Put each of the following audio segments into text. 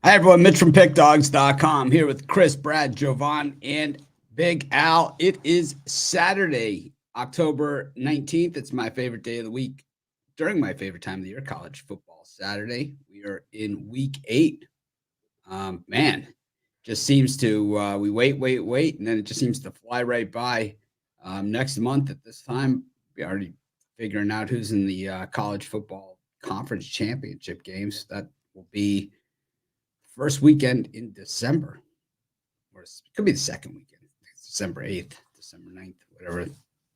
Hi, everyone. Mitch from PickDogs.com here with Chris, Brad, Jovan, and Big Al. It is Saturday, October 19th. It's my favorite day of the week during my favorite time of the year, college football Saturday. We are in week 8. Man, just seems to, we wait, and then it just seems to fly right by. Next month at this time, we already figuring out who's in the college football conference championship games. That will be first weekend in December, or it could be the second weekend, December 8th, December 9th, whatever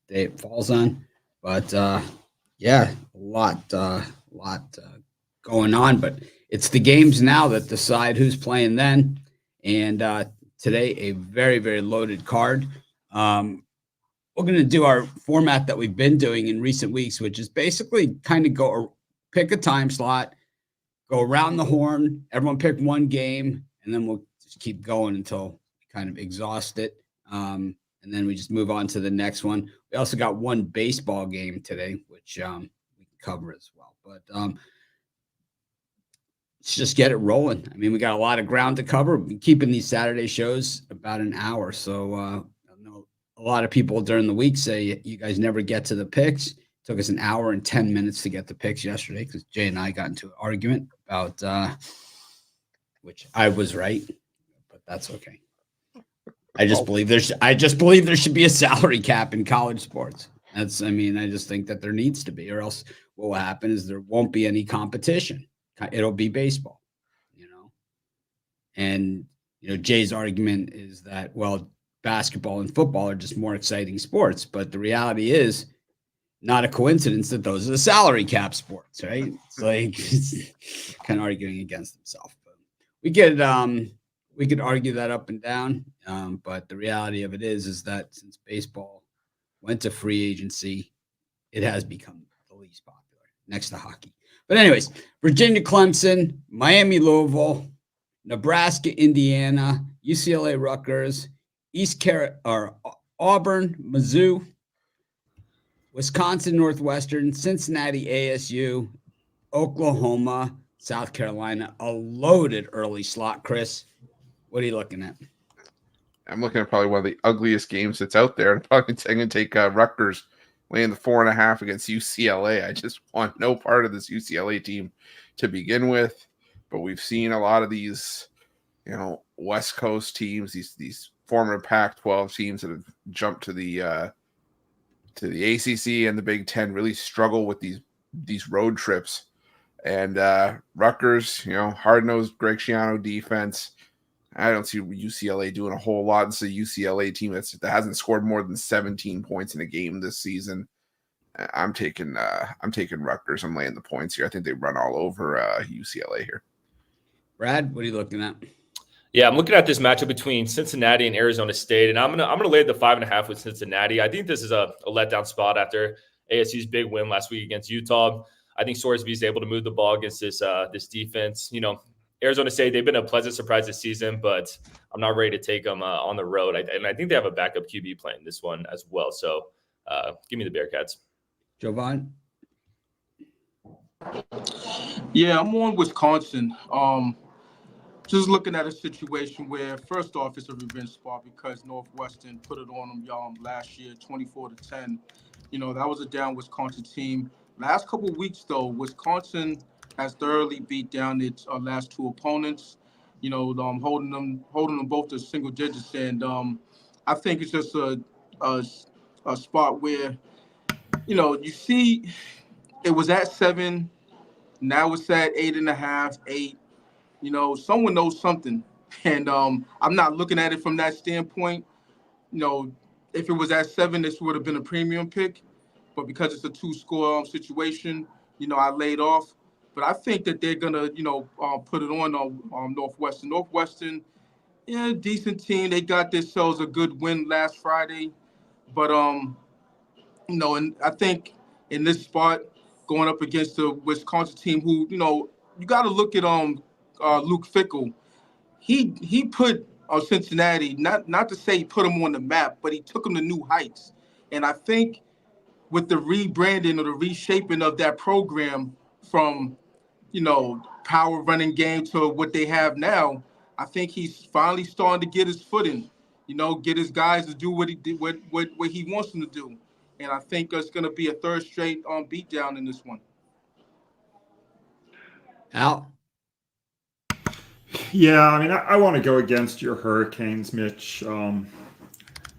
day it falls on. But yeah, a lot going on. But it's the games now that decide who's playing then. And today, a very, very loaded card. We're going to do our format that we've been doing in recent weeks, which is basically kind of pick a time slot, go around the horn, everyone pick one game, and then we'll just keep going until we kind of exhaust it. And then we just move on to the next one. We also got one baseball game today, which we can cover as well. But let's just get it rolling. I mean, we got a lot of ground to cover. We've been keeping these Saturday shows about an hour. So I know a lot of people during the week say you guys never get to the picks. Took us an hour and 10 minutes to get the picks yesterday because Jay and I got into an argument about which I was right, but that's okay. I just believe there should be a salary cap in college sports. I just think that there needs to be, or else what will happen is there won't be any competition. It'll be baseball, And Jay's argument is that, well, basketball and football are just more exciting sports, but the reality is not a coincidence that those are the salary cap sports, right? It's like kind of arguing against himself. But we could argue that up and down. But the reality of it is that since baseball went to free agency, it has become the least popular next to hockey. But anyways, Virginia, Clemson, Miami, Louisville, Nebraska, Indiana, UCLA, Rutgers, Auburn, Mizzou, Wisconsin, Northwestern, Cincinnati, ASU, Oklahoma, South Carolina. A loaded early slot, Chris. What are you looking at? I'm looking at probably one of the ugliest games that's out there. I'm going to take Rutgers laying the 4.5 against UCLA. I just want no part of this UCLA team to begin with. But we've seen a lot of these, West Coast teams, these former Pac-12 teams that have jumped to the ACC and the Big Ten really struggle with these road trips. And Rutgers, hard-nosed Greg Schiano defense. I don't see UCLA doing a whole lot. It's a UCLA team that hasn't scored more than 17 points in a game this season. I'm taking Rutgers. I'm laying the points here. I think they run all over UCLA here. Brad, what are you looking at? Yeah, I'm looking at this matchup between Cincinnati and Arizona State, and I'm gonna lay the 5.5 with Cincinnati. I think this is a letdown spot after ASU's big win last week against Utah. I think Sorsby is able to move the ball against this defense. Arizona State, they've been a pleasant surprise this season, but I'm not ready to take them on the road. And I think they have a backup QB playing this one as well. So give me the Bearcats. Jovan? Yeah, I'm on Wisconsin. Just looking at a situation where, first off, it's a revenge spot because Northwestern put it on them last year, 24-10. That was a down Wisconsin team. Last couple of weeks, though, Wisconsin has thoroughly beat down its last two opponents. Holding them both to single digits, and I think it's just a spot where, you see, it was at 7, now it's at 8.5, 8. Someone knows something, and I'm not looking at it from that standpoint. If it was at 7, this would have been a premium pick, but because it's a 2-score situation, I laid off. But I think that they're gonna, put it on Northwestern. Northwestern, yeah, decent team. They got themselves a good win last Friday, but and I think in this spot going up against the Wisconsin team, who you got to look at Luke Fickell. He put Cincinnati, not to say he put them on the map, but he took them to new heights. And I think with the rebranding or the reshaping of that program from power running game to what they have now, I think he's finally starting to get his footing, get his guys to do what he did, what he wants them to do. And I think it's going to be a third straight beatdown in this one. Al? Yeah, I mean, I want to go against your Hurricanes, Mitch.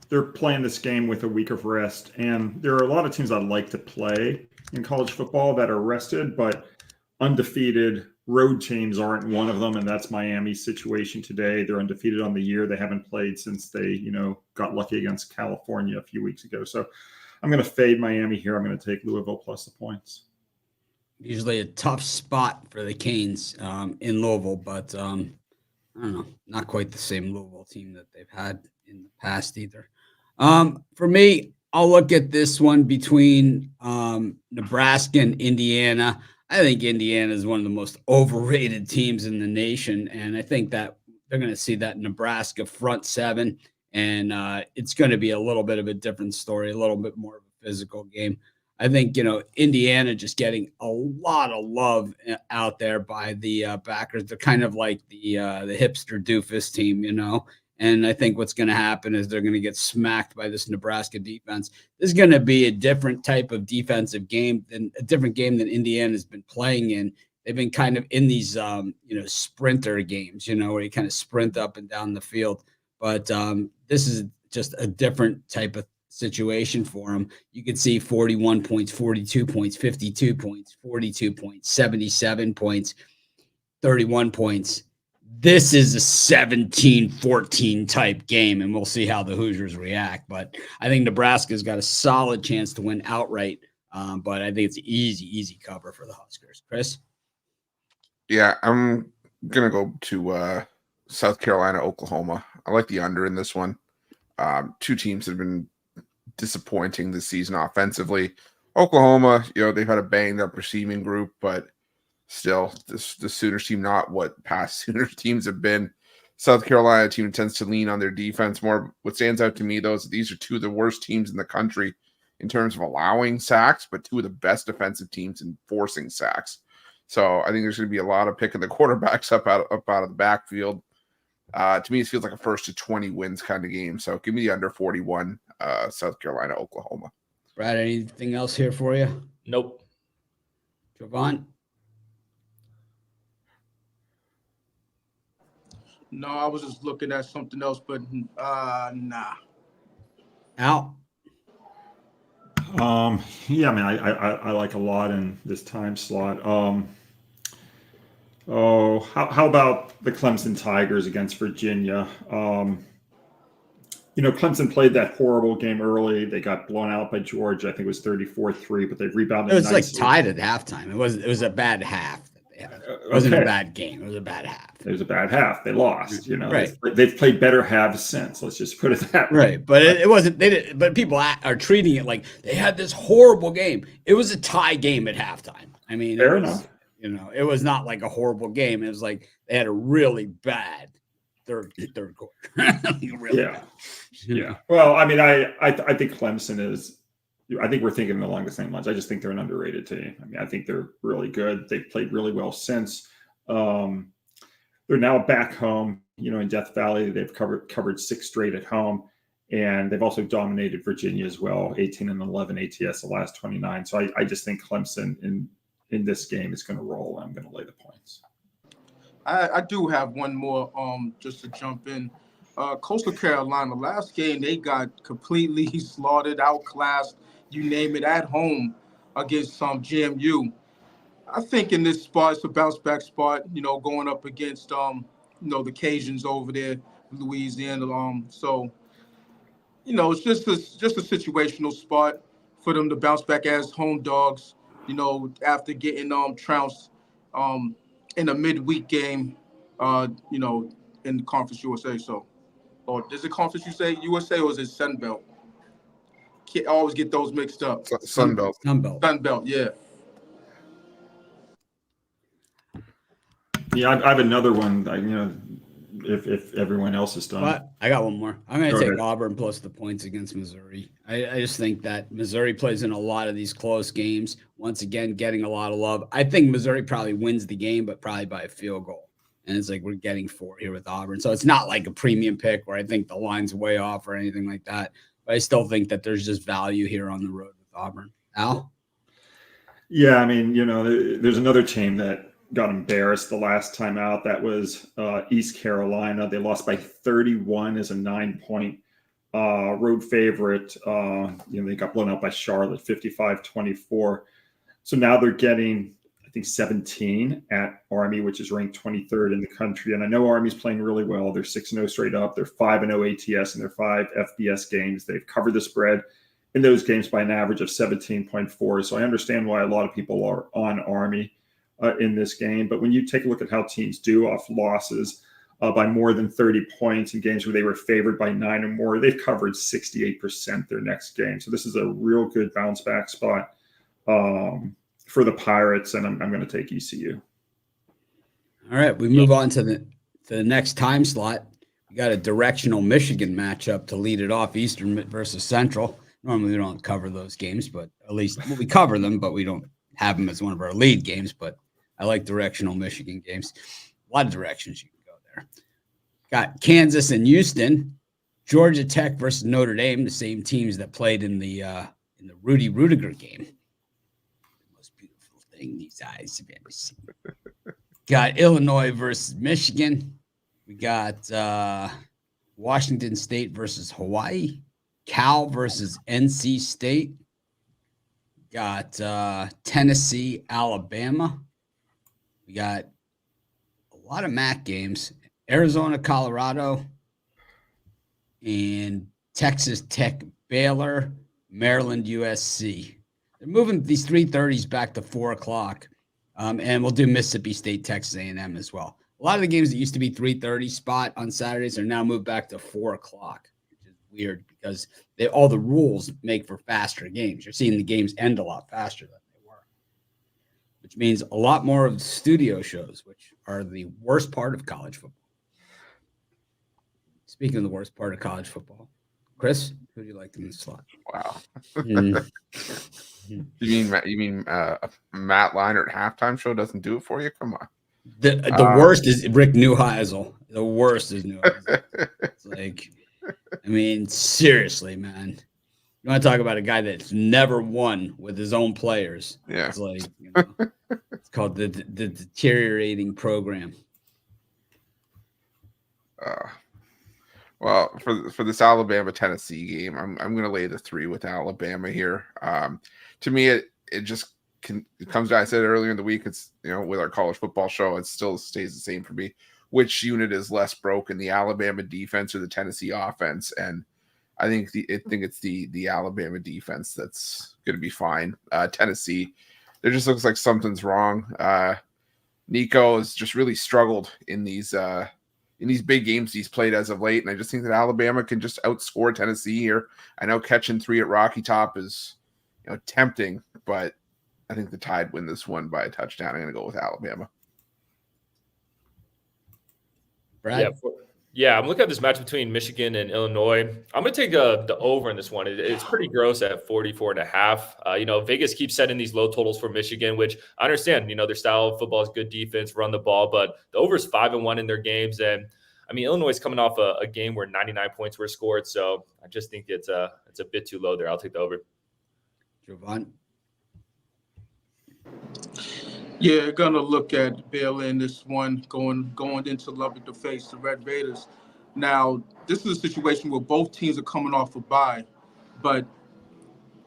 They're playing this game with a week of rest, and there are a lot of teams I'd like to play in college football that are rested, but undefeated road teams aren't one of them, and that's Miami's situation today. They're undefeated on the year. They haven't played since they, got lucky against California a few weeks ago. So I'm going to fade Miami here. I'm going to take Louisville plus the points. Usually a tough spot for the Canes in Louisville, but I don't know, not quite the same Louisville team that they've had in the past either. For me, I'll look at this one between Nebraska and Indiana. I think Indiana is one of the most overrated teams in the nation, and I think that they're going to see that Nebraska front seven, and it's going to be a little bit of a different story, a little bit more of a physical game. I think, Indiana just getting a lot of love out there by the backers. They're kind of like the hipster doofus team, and I think what's going to happen is they're going to get smacked by this Nebraska defense. This is going to be a different type of defensive game than a different game than Indiana has been playing in. They've been kind of in these, sprinter games, where you kind of sprint up and down the field. But this is just a different type of situation for them. You could see 41 points, 42 points, 52 points, 42 points, 77 points, 31 points. This is a 17-14 type game, and we'll see how the Hoosiers react. But I think Nebraska's got a solid chance to win outright, but I think it's an easy cover for the Huskers. Chris? Yeah, I'm going to go to South Carolina, Oklahoma. I like the under in this one. Two teams have been disappointing this season offensively. Oklahoma, they've had a banged up receiving group, but still, the Sooners team not what past Sooners teams have been. South Carolina team tends to lean on their defense more. What stands out to me, though, is that these are two of the worst teams in the country in terms of allowing sacks, but two of the best defensive teams in forcing sacks. So I think there's going to be a lot of picking the quarterbacks up out of the backfield. To me, it feels like a first to 20 wins kind of game. So give me the under 41, South Carolina, Oklahoma. Brad, anything else here for you? Nope. Jovan? No, I was just looking at something else, but nah. Al? Yeah, I mean, I like a lot in this time slot. How about the Clemson Tigers against Virginia? Clemson played that horrible game early. They got blown out by Georgia. I think it was 34-3, but they've rebounded. It was nicely. like tied at halftime. It was a bad half. It wasn't a bad game. It was a bad half. It was a bad half. They lost. Right. They've played better halves since. Let's just put it that way. Right, but it wasn't. They didn't. But people are treating it like they had this horrible game. It was a tie game at halftime. I mean, Fair enough. It was not like a horrible game. It was like they had a really bad third quarter. Really Yeah. bad. Yeah. Well, I mean, I think Clemson is. I think we're thinking along the same lines. I just think they're an underrated team. I mean, I think they're really good. They've played really well since. They're now back home, in Death Valley. They've covered 6 straight at home, and they've also dominated Virginia as well, 18-11 ATS the last 29. So I just think Clemson in this game is going to roll. I'm going to lay the points. I do have one more just to jump in. Coastal Carolina, last game, they got completely slaughtered, outclassed, you name it, at home against GMU. I think in this spot, it's a bounce back spot, going up against, the Cajuns over there, Louisiana. So, it's just a situational spot for them to bounce back as home dogs, after getting trounced in a midweek game, in the Conference USA. So, or is it Conference USA or is it Sun Belt? I always get those mixed up. Sun Belt. Sun Belt, yeah. Yeah, I have another one. if everyone else is done. But I got one more. I'm going Go to take ahead. Auburn plus the points against Missouri. I just think that Missouri plays in a lot of these close games. Once again, getting a lot of love. I think Missouri probably wins the game, but probably by a field goal. And it's like we're getting 4 here with Auburn. So it's not like a premium pick where I think the line's way off or anything like that. But I still think that there's just value here on the road with Auburn. Al? Yeah, I mean, there's another team that got embarrassed the last time out. That was East Carolina. They lost by 31 as a 9-point road favorite. They got blown out by Charlotte 55-24. So now they're getting, I think, 17 at Army, which is ranked 23rd in the country. And I know Army's playing really well. They're 6-0 straight up. They're 5-0 ATS in their 5 FBS games. They've covered the spread in those games by an average of 17.4. So I understand why a lot of people are on Army in this game. But when you take a look at how teams do off losses by more than 30 points in games where they were favored by 9 or more, they've covered 68% their next game. So this is a real good bounce back spot for the Pirates, and I'm going to take ECU. All right, we move on to the next time slot. We got a directional Michigan matchup to lead it off, Eastern versus Central. Normally we don't cover those games, but at least we cover them, but we don't have them as one of our lead games. But I like directional Michigan games. A lot of directions you can go there. Got Kansas and Houston, Georgia Tech versus Notre Dame, the same teams that played in the Rudy Rudiger game. The most beautiful thing these eyes have ever seen. Got Illinois versus Michigan. We got Washington State versus Hawaii. Cal versus NC State. Got Tennessee, Alabama. We got a lot of MAC games. Arizona, Colorado, and Texas Tech, Baylor, Maryland, USC. They're moving these 3:30s back to 4 o'clock, and we'll do Mississippi State, Texas A&M as well. A lot of the games that used to be 3:30 spot on Saturdays are now moved back to 4 o'clock, which is weird because all the rules make for faster games. You're seeing the games end a lot faster than they were, which means a lot more of the studio shows, which are the worst part of college football. Speaking of the worst part of college football, Chris, who do you like in this slot? Wow. You mean Matt Leinart halftime show doesn't do it for you? Come on. The worst is Rick Neuheisel. The worst is Neuheisel. It's like, I mean, seriously, man. You want to talk about a guy that's never won with his own players? Yeah. It's like, it's called the deteriorating program. Well, for this Alabama Tennessee game, I'm going to lay the 3 with Alabama here. To me, it just it comes down. I said earlier in the week, it's with our college football show, it still stays the same for me. Which unit is less broken, the Alabama defense or the Tennessee offense? And I think it's the Alabama defense that's going to be fine. Tennessee, there just looks like something's wrong. Nico has just really struggled in these big games he's played as of late, and I just think that Alabama can just outscore Tennessee here. I know catching 3 at Rocky Top is tempting, but I think the Tide win this one by a touchdown. I'm going to go with Alabama. Brad? Yeah, I'm looking at this match between Michigan and Illinois. I'm going to take the over in this one. It's pretty gross at 44.5. Vegas keeps setting these low totals for Michigan, which I understand. Their style of football is good defense, run the ball, but the over is 5-1 in their games. And I mean, Illinois is coming off a game where 99 points were scored, so I just think it's a bit too low there. I'll take the over. Jovan? Yeah, gonna look at Baylor in this one, going into Lubbock to face the Red Raiders. Now, this is a situation where both teams are coming off a bye, but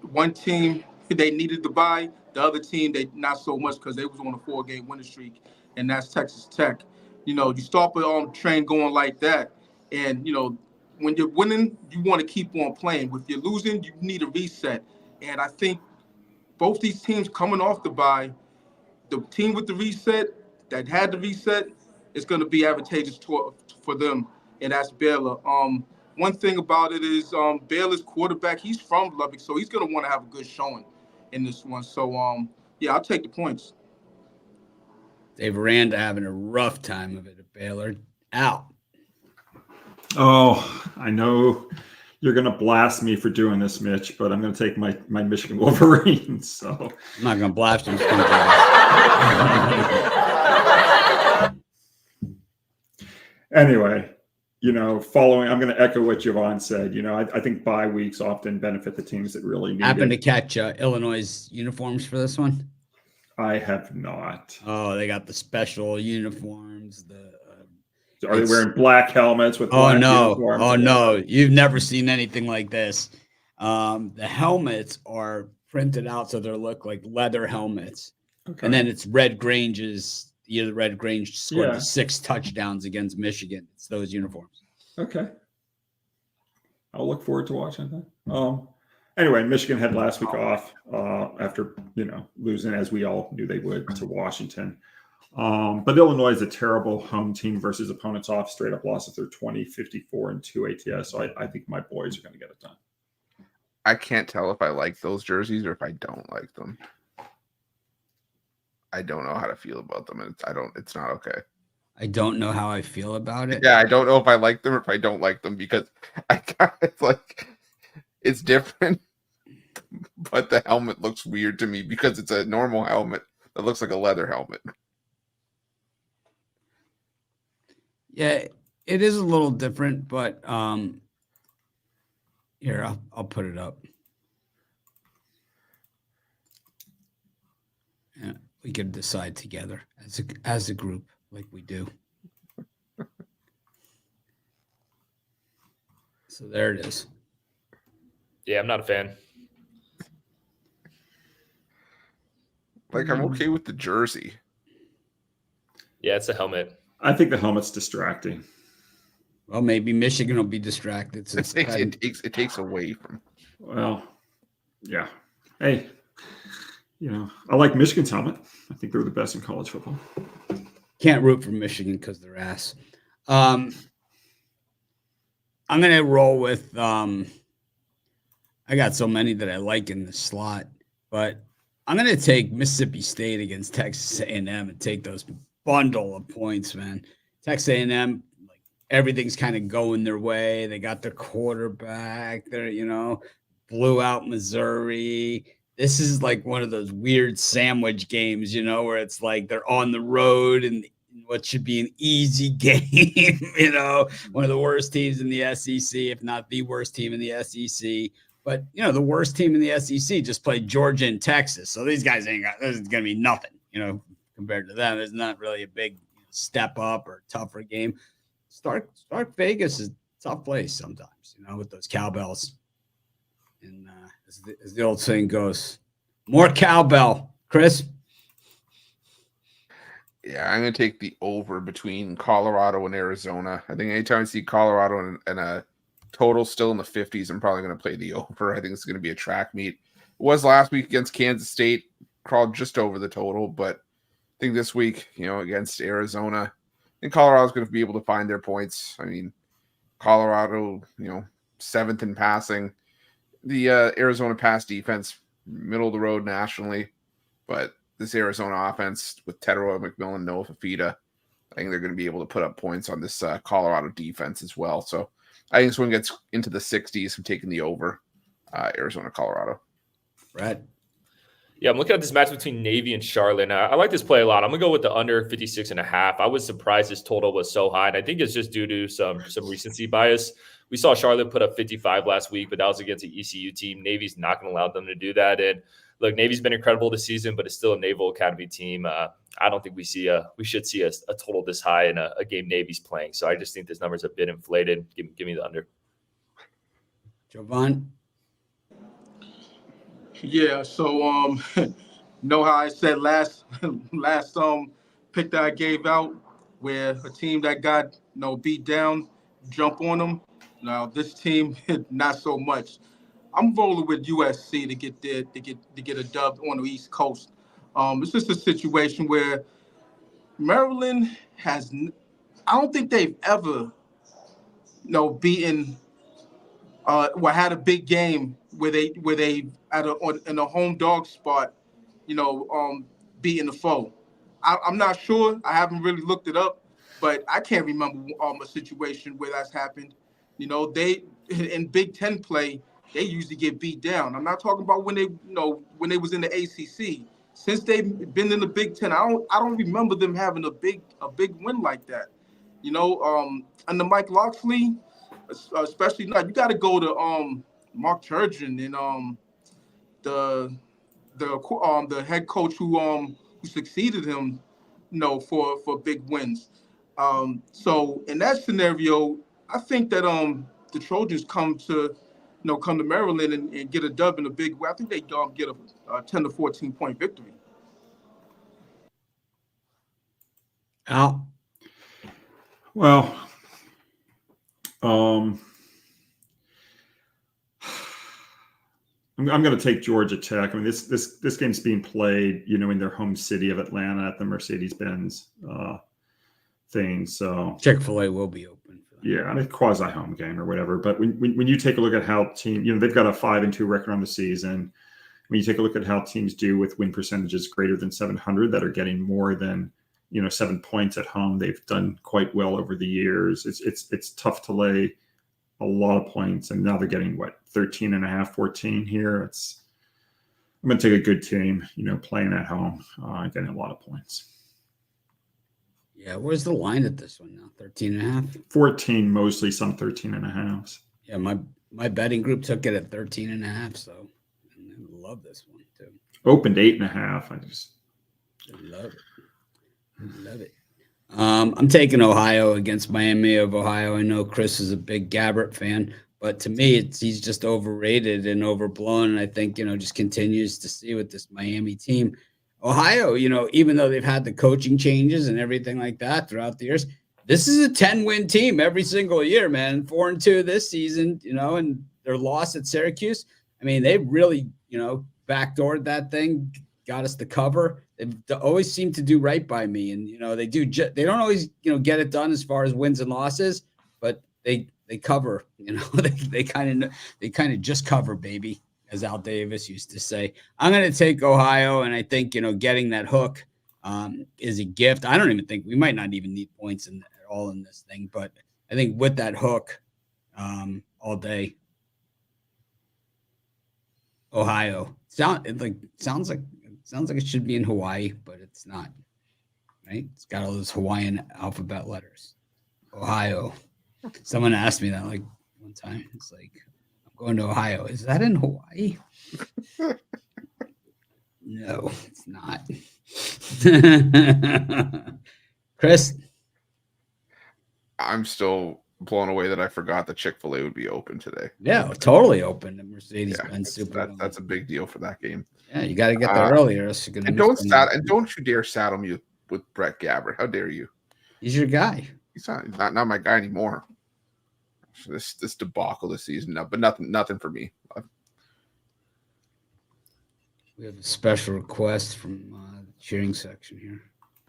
one team, they needed the bye. The other team, they not so much because they was on a 4-game winning streak, and that's Texas Tech. You start the train going like that, and, when you're winning, you want to keep on playing. If you're losing, you need a reset. And I think both these teams coming off the bye, the team with the reset, that had the reset, is going to be advantageous for them, and that's Baylor. One thing about it is Baylor's quarterback, he's from Lubbock, so he's going to want to have a good showing in this one. So, I'll take the points. Dave Aranda having a rough time of it at Baylor. Out. Oh, I know you're going to blast me for doing this, Mitch, but I'm going to take my Michigan Wolverines. So I'm not going to blast him. Anyway, I'm going to echo what Jovan said. I think bye weeks often benefit the teams that really need Happened to it. catch Illinois' uniforms for this one? I have not. Oh, they got the special uniforms. Are they wearing black helmets with black uniforms? Oh, no. You've never seen anything like this. The helmets are printed out so they look like leather helmets. Okay. And then it's Red Grange's. The Red Grange scored the 6 touchdowns against Michigan. It's those uniforms. Okay. I'll look forward to watching that. Anyway, Michigan had last week off after, losing, as we all knew they would, to Washington. But Illinois is a terrible home team versus opponents off. Straight up losses. They're 20, 54, and 2 ATS. So I think my boys are going to get it done. I can't tell if I like those jerseys or if I don't like them. I don't know how to feel about them. It's not okay. I don't know how I feel about it. Yeah, I don't know if I like them or if I don't like them because it's different. But the helmet looks weird to me because it's a normal helmet that looks like a leather helmet. Yeah, it is a little different, but here, I'll put it up. Yeah, we could decide together as a group like we do. So there it is. Yeah, I'm not a fan. I'm okay with the jersey. Yeah, it's a helmet. I think the helmet's distracting. Well, maybe Michigan will be distracted. Since it takes away from. Well, yeah. Hey, I like Michigan's helmet. I think they're the best in college football. Can't root for Michigan because they're ass. I'm going to roll with I got so many that I like in the slot, but I'm going to take Mississippi State against Texas A&M and take those bundle of points, man. Texas A&M, everything's kind of going their way. They got their quarterback. They're, blew out Missouri. This is like one of those weird sandwich games, where it's like they're on the road and what should be an easy game, one of the worst teams in the SEC, if not the worst team in the SEC. But, the worst team in the SEC just played Georgia and Texas. So these guys this is going to be nothing, compared to them. It's not really a big step up or tougher game. Stark Vegas is a tough place sometimes, with those cowbells. And as the old saying goes, more cowbell, Chris. Yeah, I'm going to take the over between Colorado and Arizona. I think anytime I see Colorado and a total still in the 50s, I'm probably going to play the over. I think it's going to be a track meet. It was last week against Kansas State, crawled just over the total, but I think this week, against Arizona, I think Colorado's going to be able to find their points. I mean, Colorado, 7th in passing. The Arizona pass defense, middle of the road nationally, but this Arizona offense with Teterow, McMillan, Noah Fafita, I think they're going to be able to put up points on this Colorado defense as well. So I think this one gets into the 60s. I'm taking the over, Arizona, Colorado. Right. Yeah, I'm looking at this match between Navy and Charlotte. And I like this play a lot. I'm going to go with the under 56.5. I was surprised this total was so high. And I think it's just due to some recency bias. We saw Charlotte put up 55 last week, but that was against an ECU team. Navy's not going to allow them to do that. And look, Navy's been incredible this season, but it's still a Naval Academy team. I don't think we should see a total this high in a game Navy's playing. So I just think this number's a bit inflated. Give me the under. Jovan? Yeah, so know how I said last pick that I gave out, where a team that got beat down, jump on them. Now this team, not so much. I'm rolling with USC to get a dub on the East Coast. It's just a situation where Maryland has. I don't think they've ever, beaten. Had a big game where they in a home dog spot, beating the foe. I'm not sure. I haven't really looked it up, but I can't remember a situation where that's happened. They in Big Ten play, they usually get beat down. I'm not talking about when they was in the ACC. Since they've been in the Big Ten, I don't remember them having a big win like that. Under Mike Locksley, especially not. You got to go to Mark Turgeon and the head coach who succeeded him, for big wins. So in that scenario, I think that the Trojans come to Maryland and get a dub in a big way. I think they get a 10 to 14 point victory. Al? Well, I'm going to take Georgia Tech. I mean, this game's being played, in their home city of Atlanta at the Mercedes-Benz thing. So Chick-fil-A will be open for that. Yeah, I mean, quasi-home game or whatever. But when you take a look at how team, they've got a 5-2 record on the season. When you take a look at how teams do with win percentages greater than 700 that are getting more than 7 points at home, they've done quite well over the years. It's tough to lay a lot of points, and now they're getting 13.5, 14 here. I'm going to take a good team, playing at home, getting a lot of points. Yeah, where's the line at this one now? 13.5? 14 mostly, some 13.5. Yeah, my betting group took it at 13.5, so I love this one too. Opened 8.5. I love it. I'm taking Ohio against Miami of Ohio. I know Chris is a big Gabbert fan, but to me, he's just overrated and overblown. And I think, just continues to see with this Miami team. Ohio, even though they've had the coaching changes and everything like that throughout the years, this is a 10-win team every single year, man. 4-2 this season, and their loss at Syracuse. I mean, they really, backdoored that thing, got us the cover. They always seem to do right by me, and they do. They don't always get it done as far as wins and losses, but they cover. They kind of just cover, baby, as Al Davis used to say. I'm going to take Ohio, and I think getting that hook is a gift. I don't even think we might not even need points at all in this thing, but I think with that hook, all day, Ohio sounds like it should be in Hawaii, but it's not. Right? It's got all those Hawaiian alphabet letters. Ohio. Someone asked me that one time. It's like, I'm going to Ohio. Is that in Hawaii? No, it's not. Chris? I'm still blown away that I forgot that Chick-fil-A would be open today. Yeah, totally open. Mercedes-Benz Super. That's a big deal for that game. Yeah, you got to get there earlier. Else you're gonna don't you dare saddle me with Brett Gabbert. How dare you? He's your guy. He's not my guy anymore. This debacle this season, but nothing for me. We have a special request from the cheering section here.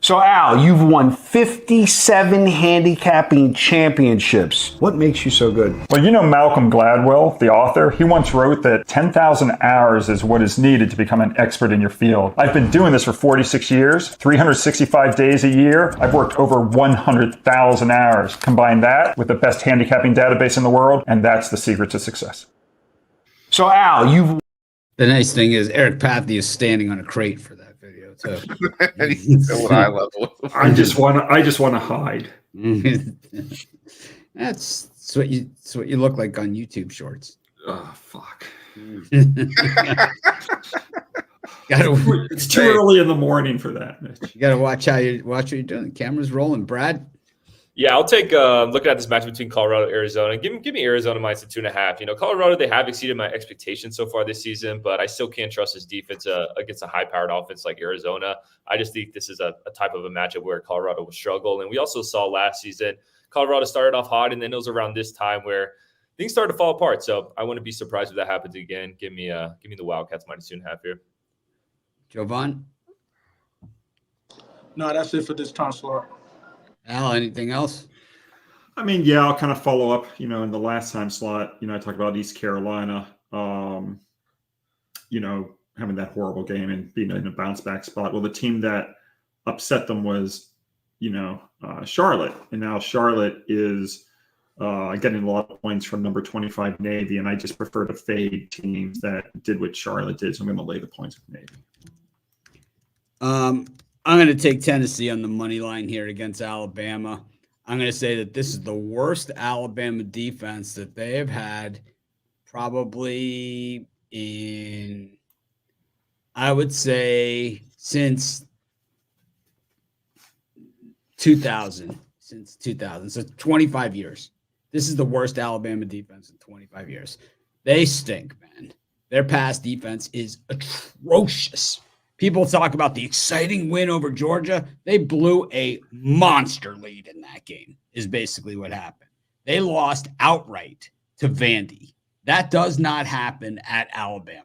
So, Al, you've won 57 handicapping championships. What makes you so good? Well, Malcolm Gladwell, the author, he once wrote that 10,000 hours is what is needed to become an expert in your field. I've been doing this for 46 years, 365 days a year. I've worked over 100,000 hours. Combine that with the best handicapping database in the world, and that's the secret to success. So, Al, you've... The nice thing is Eric Pathy is standing on a crate for that video too. And he's at eye level. I just want to hide. That's what you look like on YouTube Shorts. Oh, fuck. It's too early in the morning for that, Mitch. You got to watch what you're doing. The camera's rolling, Brad. Yeah, I'll take looking at this match between Colorado and Arizona. Give me Arizona minus the 2.5. Colorado, they have exceeded my expectations so far this season, but I still can't trust this defense against a high-powered offense like Arizona. I just think this is a type of a matchup where Colorado will struggle. And we also saw last season, Colorado started off hot, and then it was around this time where things started to fall apart. So I wouldn't be surprised if that happens again. Give me the Wildcats minus 2.5 here. Jovan? No, that's it for this time slot. Al, anything else? I mean, yeah, I'll kind of follow up, in the last time slot, I talked about East Carolina, having that horrible game and being in a bounce back spot. Well, the team that upset them was Charlotte, and now Charlotte is getting a lot of points from number 25 Navy, and I just prefer to fade teams that did what Charlotte did, so I'm going to lay the points with Navy. I'm going to take Tennessee on the money line here against Alabama. I'm going to say that this is the worst Alabama defense that they have had probably in, I would say, since 2000. Since 2000. So 25 years. This is the worst Alabama defense in 25 years. They stink, man. Their pass defense is atrocious. People talk about the exciting win over Georgia. They blew a monster lead in that game, is basically what happened. They lost outright to Vandy. That does not happen at Alabama.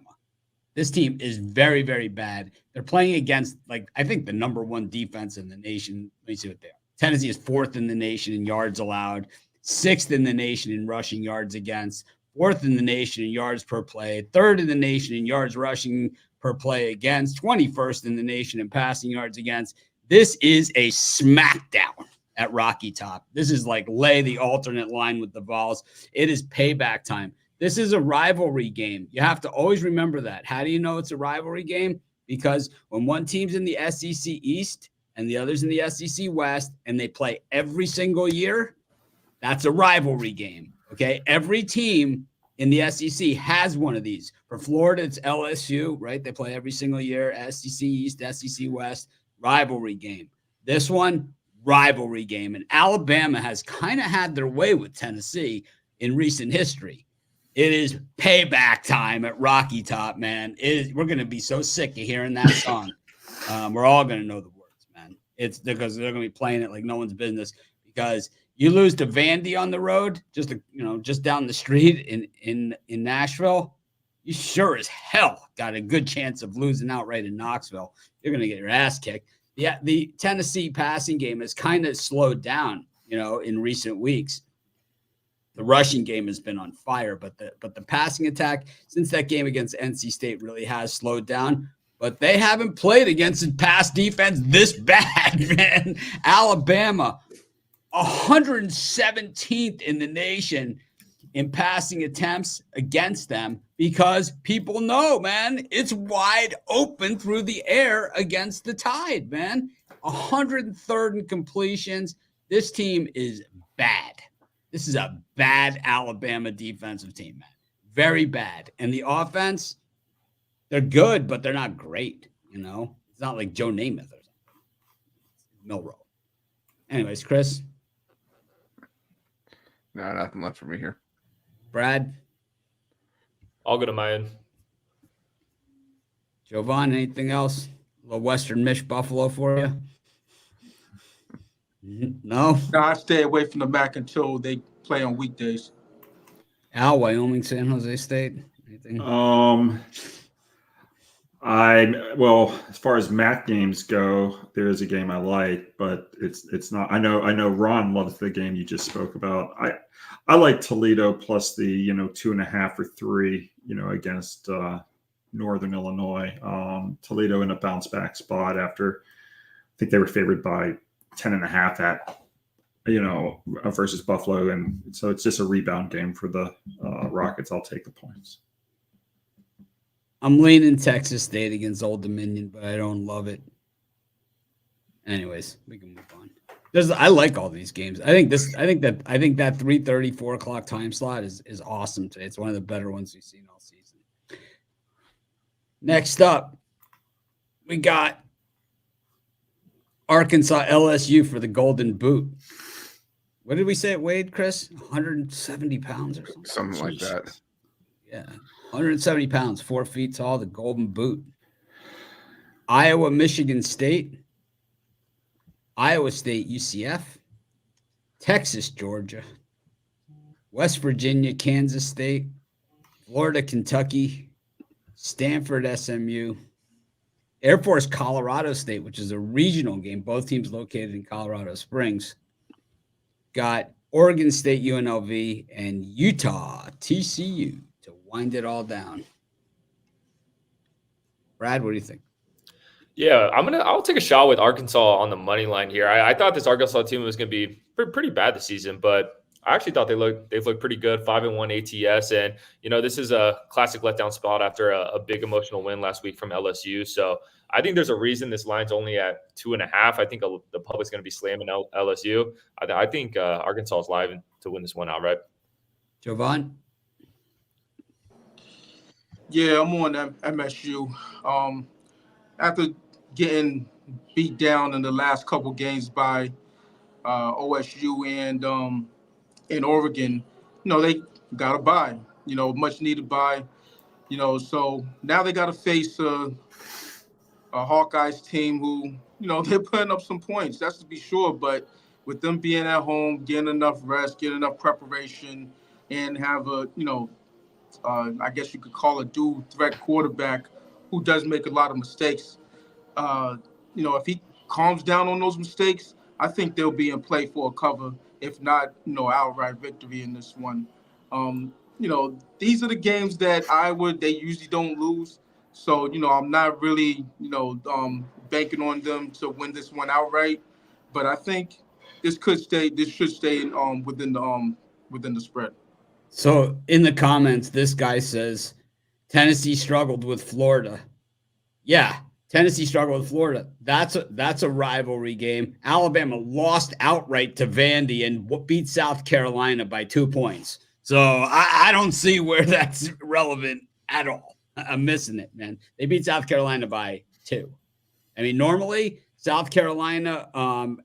This team is very, very bad. They're playing against, I think the number one defense in the nation. Let me see what they are. Tennessee is 4th in the nation in yards allowed, 6th in the nation in rushing yards against, 4th in the nation in yards per play, 3rd in the nation in yards rushing per play against, 21st in the nation in passing yards against. This is a smackdown at Rocky Top. This is like lay the alternate line with the Vols. It is payback time. This is a rivalry game. You have to always remember that. How do you know it's a rivalry game? Because when one team's in the SEC East and the other's in the SEC West, and they play every single year, that's a rivalry game, okay? Every team in the SEC has one of these. For Florida, it's LSU, right? They play every single year, SEC East, SEC West, rivalry game. This one, rivalry game. And Alabama has kind of had their way with Tennessee in recent history. It is payback time at Rocky Top, man. We're going to be so sick of hearing that song. We're all going to know the words. It's because they're going to be playing it like no one's business, because you lose to Vandy on the road, just down the street in Nashville. You sure as hell got a good chance of losing outright in Knoxville. You're going to get your ass kicked. Yeah, the Tennessee passing game has kind of slowed down, in recent weeks. The rushing game has been on fire, but the passing attack since that game against NC State really has slowed down. But they haven't played against a pass defense this bad, man. Alabama, 117th in the nation in passing attempts against them, because people know, man, it's wide open through the air against the Tide, man. 103rd in completions. This team is bad. This is a bad Alabama defensive team, man. Very bad. And the offense, they're good, but they're not great, It's not like Joe Namath or something. Milrow. Anyways, Chris? No, nothing left for me here. Brad? I'll go to my end. Jovan, anything else? A little Western Mish Buffalo for you? No? No, I stay away from the MAC until they play on weekdays. Al, Wyoming, San Jose State? Anything? As far as MAC games go, there is a game I like, but it's not. I know Ron loves the game you just spoke about. I like Toledo plus the 2.5 or 3 against Northern Illinois. Toledo in a bounce back spot after I think they were favored by 10.5 at versus Buffalo, and so it's just a rebound game for the Rockets. I'll take the points. I'm leaning Texas State against Old Dominion, but I don't love it. Anyways, we can move on. I like all these games. I think that 3:30, 4 o'clock time slot is awesome today. It's one of the better ones we've seen all season. Next up, we got Arkansas LSU for the Golden Boot. What did we say it weighed, Chris? 170 pounds or something? Something like that. Yeah. 170 pounds, 4 feet tall, the Golden Boot. Iowa, Michigan State. Iowa State, UCF. Texas, Georgia. West Virginia, Kansas State. Florida, Kentucky. Stanford, SMU. Air Force, Colorado State, which is a regional game. Both teams located in Colorado Springs. Got Oregon State, UNLV, and Utah, TCU. To wind it all down. Brad, what do you think? Yeah, I'll take a shot with Arkansas on the money line here. I thought this Arkansas team was going to be pretty bad this season, but I actually thought they've looked pretty good, 5-1 ATS, and this is a classic letdown spot after a big emotional win last week from LSU. So I think there's a reason this line's only at 2.5. I think the public's going to be slamming LSU. I think Arkansas is live to win this one outright. Jovan? Yeah, I'm on MSU. After getting beat down in the last couple games by OSU and Oregon, they got a bye, much needed bye, so now they got to face a Hawkeyes team who, they're putting up some points, that's to be sure, but with them being at home, getting enough rest, getting enough preparation, and have I guess you could call a dual threat quarterback who does make a lot of mistakes. If he calms down on those mistakes, I think they'll be in play for a cover, if not, outright victory in this one. These are the games that they usually don't lose. So, I'm not really, banking on them to win this one outright. But I think this should stay within the spread. So in the comments, this guy says Tennessee struggled with Florida. Yeah, Tennessee struggled with Florida. That's a rivalry game. Alabama lost outright to Vandy and beat South Carolina by 2 points. So I don't see where that's relevant at all. I'm missing it, man. They beat South Carolina by 2. I mean, normally South Carolina,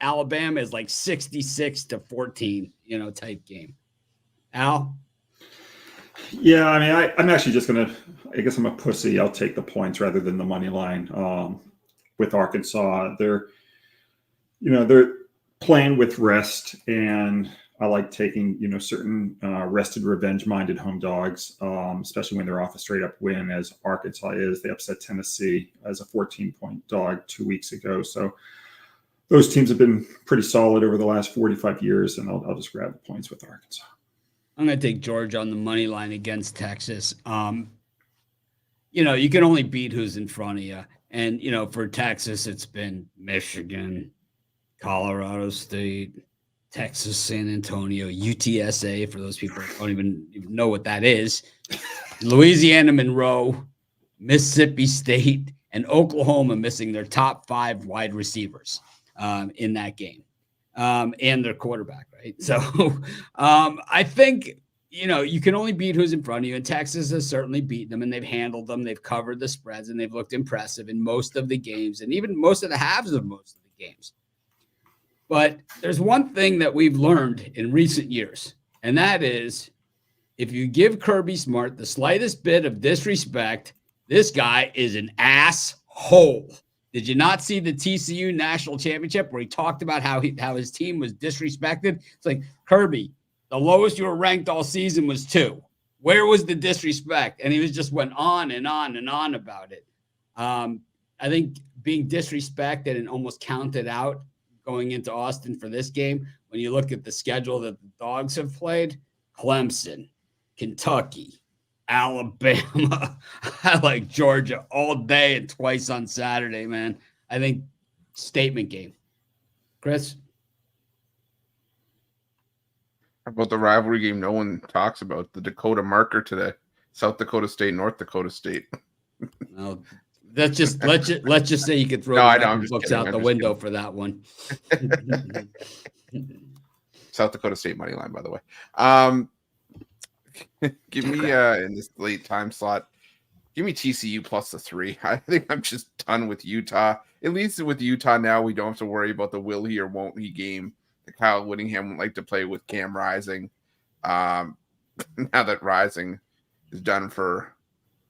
Alabama is like 66-14, type game. Al? Yeah, I mean, I'm actually just going to – I guess I'm a pussy. I'll take the points rather than the money line with Arkansas. They're playing with rest, and I like taking, certain rested, revenge-minded home dogs, especially when they're off a straight-up win, as Arkansas is. They upset Tennessee as a 14-point dog 2 weeks ago. So those teams have been pretty solid over the last 45 years, and I'll just grab the points with Arkansas. I'm going to take Georgia on the money line against Texas. You can only beat who's in front of you. And, for Texas, it's been Michigan, Colorado State, Texas, San Antonio, UTSA, for those people who don't even know what that is, Louisiana Monroe, Mississippi State, and Oklahoma missing their top 5 wide receivers in that game. And their quarterback, right? So I think, you can only beat who's in front of you, and Texas has certainly beaten them, and they've handled them. They've covered the spreads, and they've looked impressive in most of the games, and even most of the halves of most of the games. But there's one thing that we've learned in recent years, and that is if you give Kirby Smart the slightest bit of disrespect, this guy is an asshole. Did you not see the TCU national championship where he talked about how his team was disrespected? It's like, Kirby, the lowest you were ranked all season was 2. Where was the disrespect? And he just went on and on and on about it. I think being disrespected and almost counted out going into Austin for this game, when you look at the schedule that the Dogs have played, Clemson, Kentucky, Alabama. I like Georgia all day and twice on Saturday, man. I think statement game. Chris? How about the rivalry game no one talks about? The Dakota marker today. South Dakota State, North Dakota State. No, let's just say you could throw the books out the window for that one. South Dakota State money line, by the way. Give me in this late time slot, give me TCU plus the 3. I think I'm just done with Utah. At least with Utah now, we don't have to worry about the will he or won't he game that Kyle Whittingham would like to play with Cam Rising. Now that Rising is done for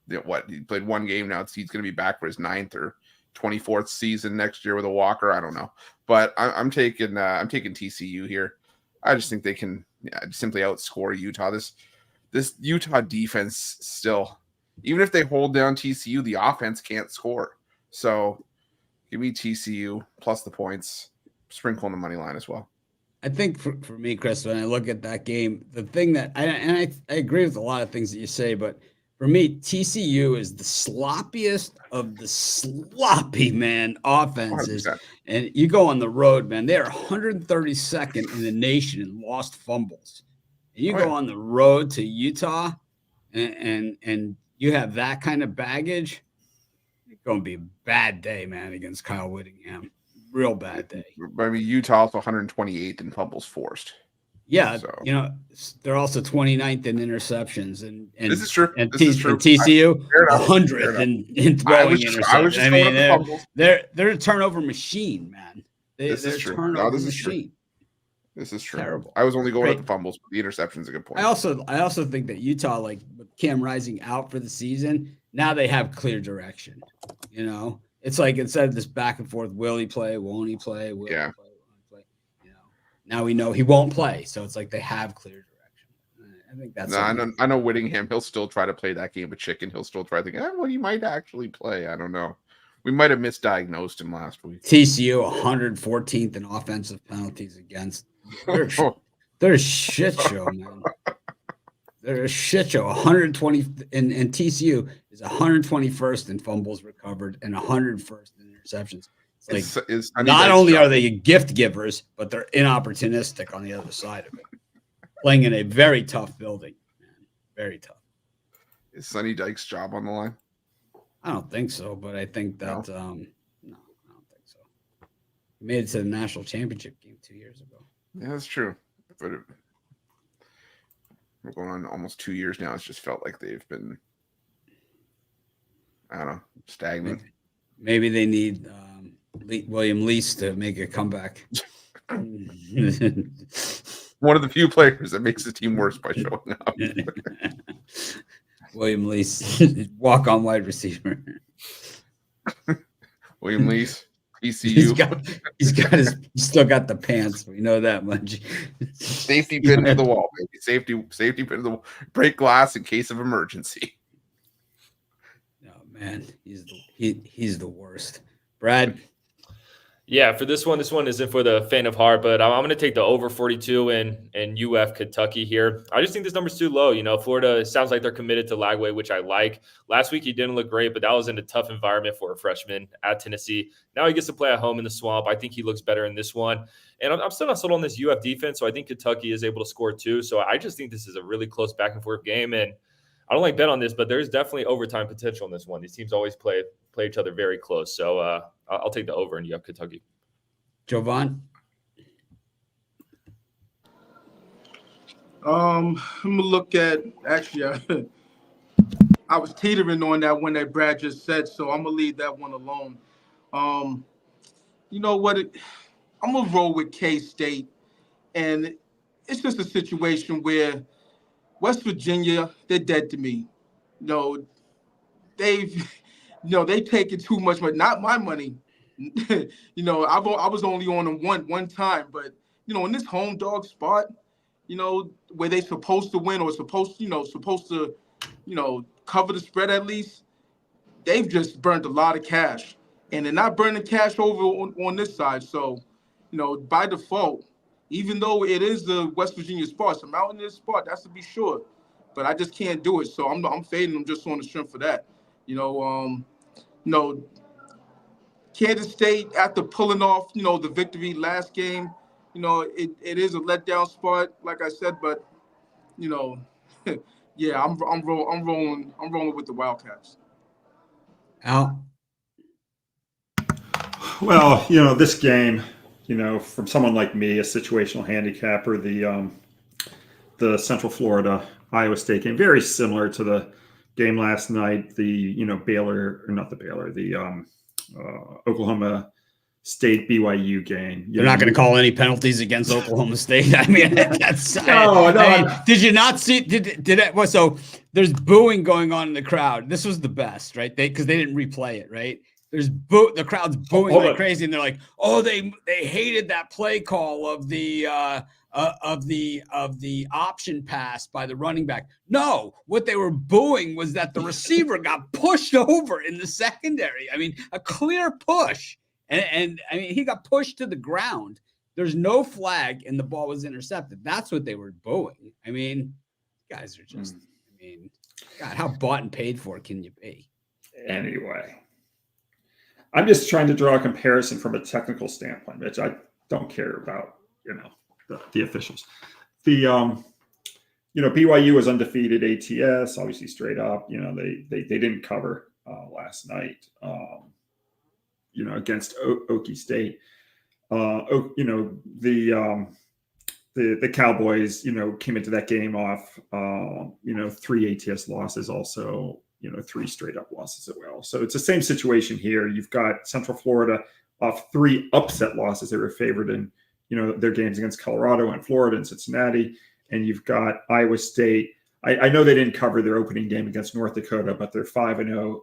he played 1 game now. He's going to be back for his 9th or 24th season next year with a walker. I don't know, but I'm taking TCU here. I just think they can simply outscore Utah. This Utah defense still, even if they hold down TCU, the offense can't score. So give me TCU plus the points, sprinkle on the money line as well. I think for me, Chris, when I look at that game, the thing that I agree with a lot of things that you say, but For me, TCU is the sloppiest of the sloppy, man, offenses. 100%. And you go on the road, man, they are 132nd in the nation in lost fumbles. And you go on the road to Utah and you have that kind of baggage, it's going to be a bad day, man, against Kyle Whittingham. Real bad day. I mean, Utah also 128th in fumbles forced. Yeah, So. you know, they're also 29th in interceptions, and this is true. And, this is true. And TCU 100th in throwing interceptions. I was just going with the fumbles. They're a turnover machine, man. They're this is a true. turnover This is machine. true. This is true. Terrible. I was only going with the fumbles, but the interception's a good point. I also think that Utah, like with Cam Rising out for the season, now they have clear direction. You know, it's like instead of this back and forth, will he play? Won't he play? Will he play? Now we know he won't play, so it's like they have clear direction. I think that's. I know Whittingham. He'll still try to play that game of chicken. He'll still try to think, well, he might actually play. I don't know. We might have misdiagnosed him last week. TCU 114th in offensive penalties against. They're a shit show, man. They're a shit show. 120 and TCU is 121st in fumbles recovered and 101st in interceptions. It's like not only are they gift givers, but they're inopportunistic on the other side of it. Playing in a very tough building, man. Very tough. Is Sonny Dykes' job on the line? I don't think so, but I think that no, I don't think so. He made it to the national championship game 2 years ago. Yeah, that's true. But we're going on almost 2 years now. It's just felt like they've been, I don't know, stagnant. Maybe they need William Lease to make a comeback. One of the few players that makes the team worse by showing up. William Lease, walk-on wide receiver. William Lease, ECU. He's still got the pants. We know that much. Safety pin to the wall, baby. Safety pin to the wall. Break glass in case of emergency. No, man, he's the worst. Brad. Yeah, for this one isn't for the faint of heart, but I'm going to take the over 42 in UF Kentucky here. I just think this number's too low. You know, Florida sounds like they're committed to Lagway, which I like. Last week he didn't look great, but that was in a tough environment for a freshman at Tennessee. Now he gets to play at home in the Swamp. I think he looks better in this one. And I'm still not sold on this UF defense, so I think Kentucky is able to score too. So I just think this is a really close back and forth game. And I don't like bet on this, but there's definitely overtime potential in this one. These teams always play each other very close. So I'll take the over in UF Kentucky. Jovan? I'm gonna look at actually. I was teetering on that one that Brad just said, so I'm gonna leave that one alone. You know what? I'm gonna roll with K-State, and it's just a situation where West Virginia, they're dead to me. You know, they've taken too much money, not my money. You know, I was only on them one time, but you know, in this home dog spot, you know, where they supposed to win or supposed to, cover the spread at least, they've just burned a lot of cash, and they're not burning cash over on this side. So, you know, by default, even though it is the West Virginia spot, it's a mountainous spot, that's to be sure, but I just can't do it. So I'm fading them just on the strength for that. Kansas State, after pulling off, the victory last game, it is a letdown spot, like I said, but, yeah, I'm rolling with the Wildcats. Al? Well, this game, from someone like me, a situational handicapper, the Central Florida Iowa State game, very similar to the game last night, the Oklahoma State BYU game. They're not going to call any penalties against Oklahoma State. I mean, that's did you not see? Did it? Well, so there's booing going on in the crowd. This was the best, right? Because they didn't replay it, right? There's the crowd's booing like crazy, and they're like, "Oh, they hated that play call of the option pass by the running back." No, what they were booing was that the receiver got pushed over in the secondary. I mean, a clear push, and I mean, he got pushed to the ground. There's no flag, and the ball was intercepted. That's what they were booing. I mean, guys are just. I mean, God, how bought and paid for can you be? Anyway, I'm just trying to draw a comparison from a technical standpoint, which I don't care about, the officials. The BYU was undefeated ATS, obviously straight up. They didn't cover last night. Against Okie State. The Cowboys, came into that game off, 3 ATS losses, also, 3 straight up losses as well. So it's the same situation here. You've got Central Florida off 3 upset losses. They were favored in, their games against Colorado and Florida and Cincinnati. And you've got Iowa State. I know they didn't cover their opening game against North Dakota, but they're 5-0,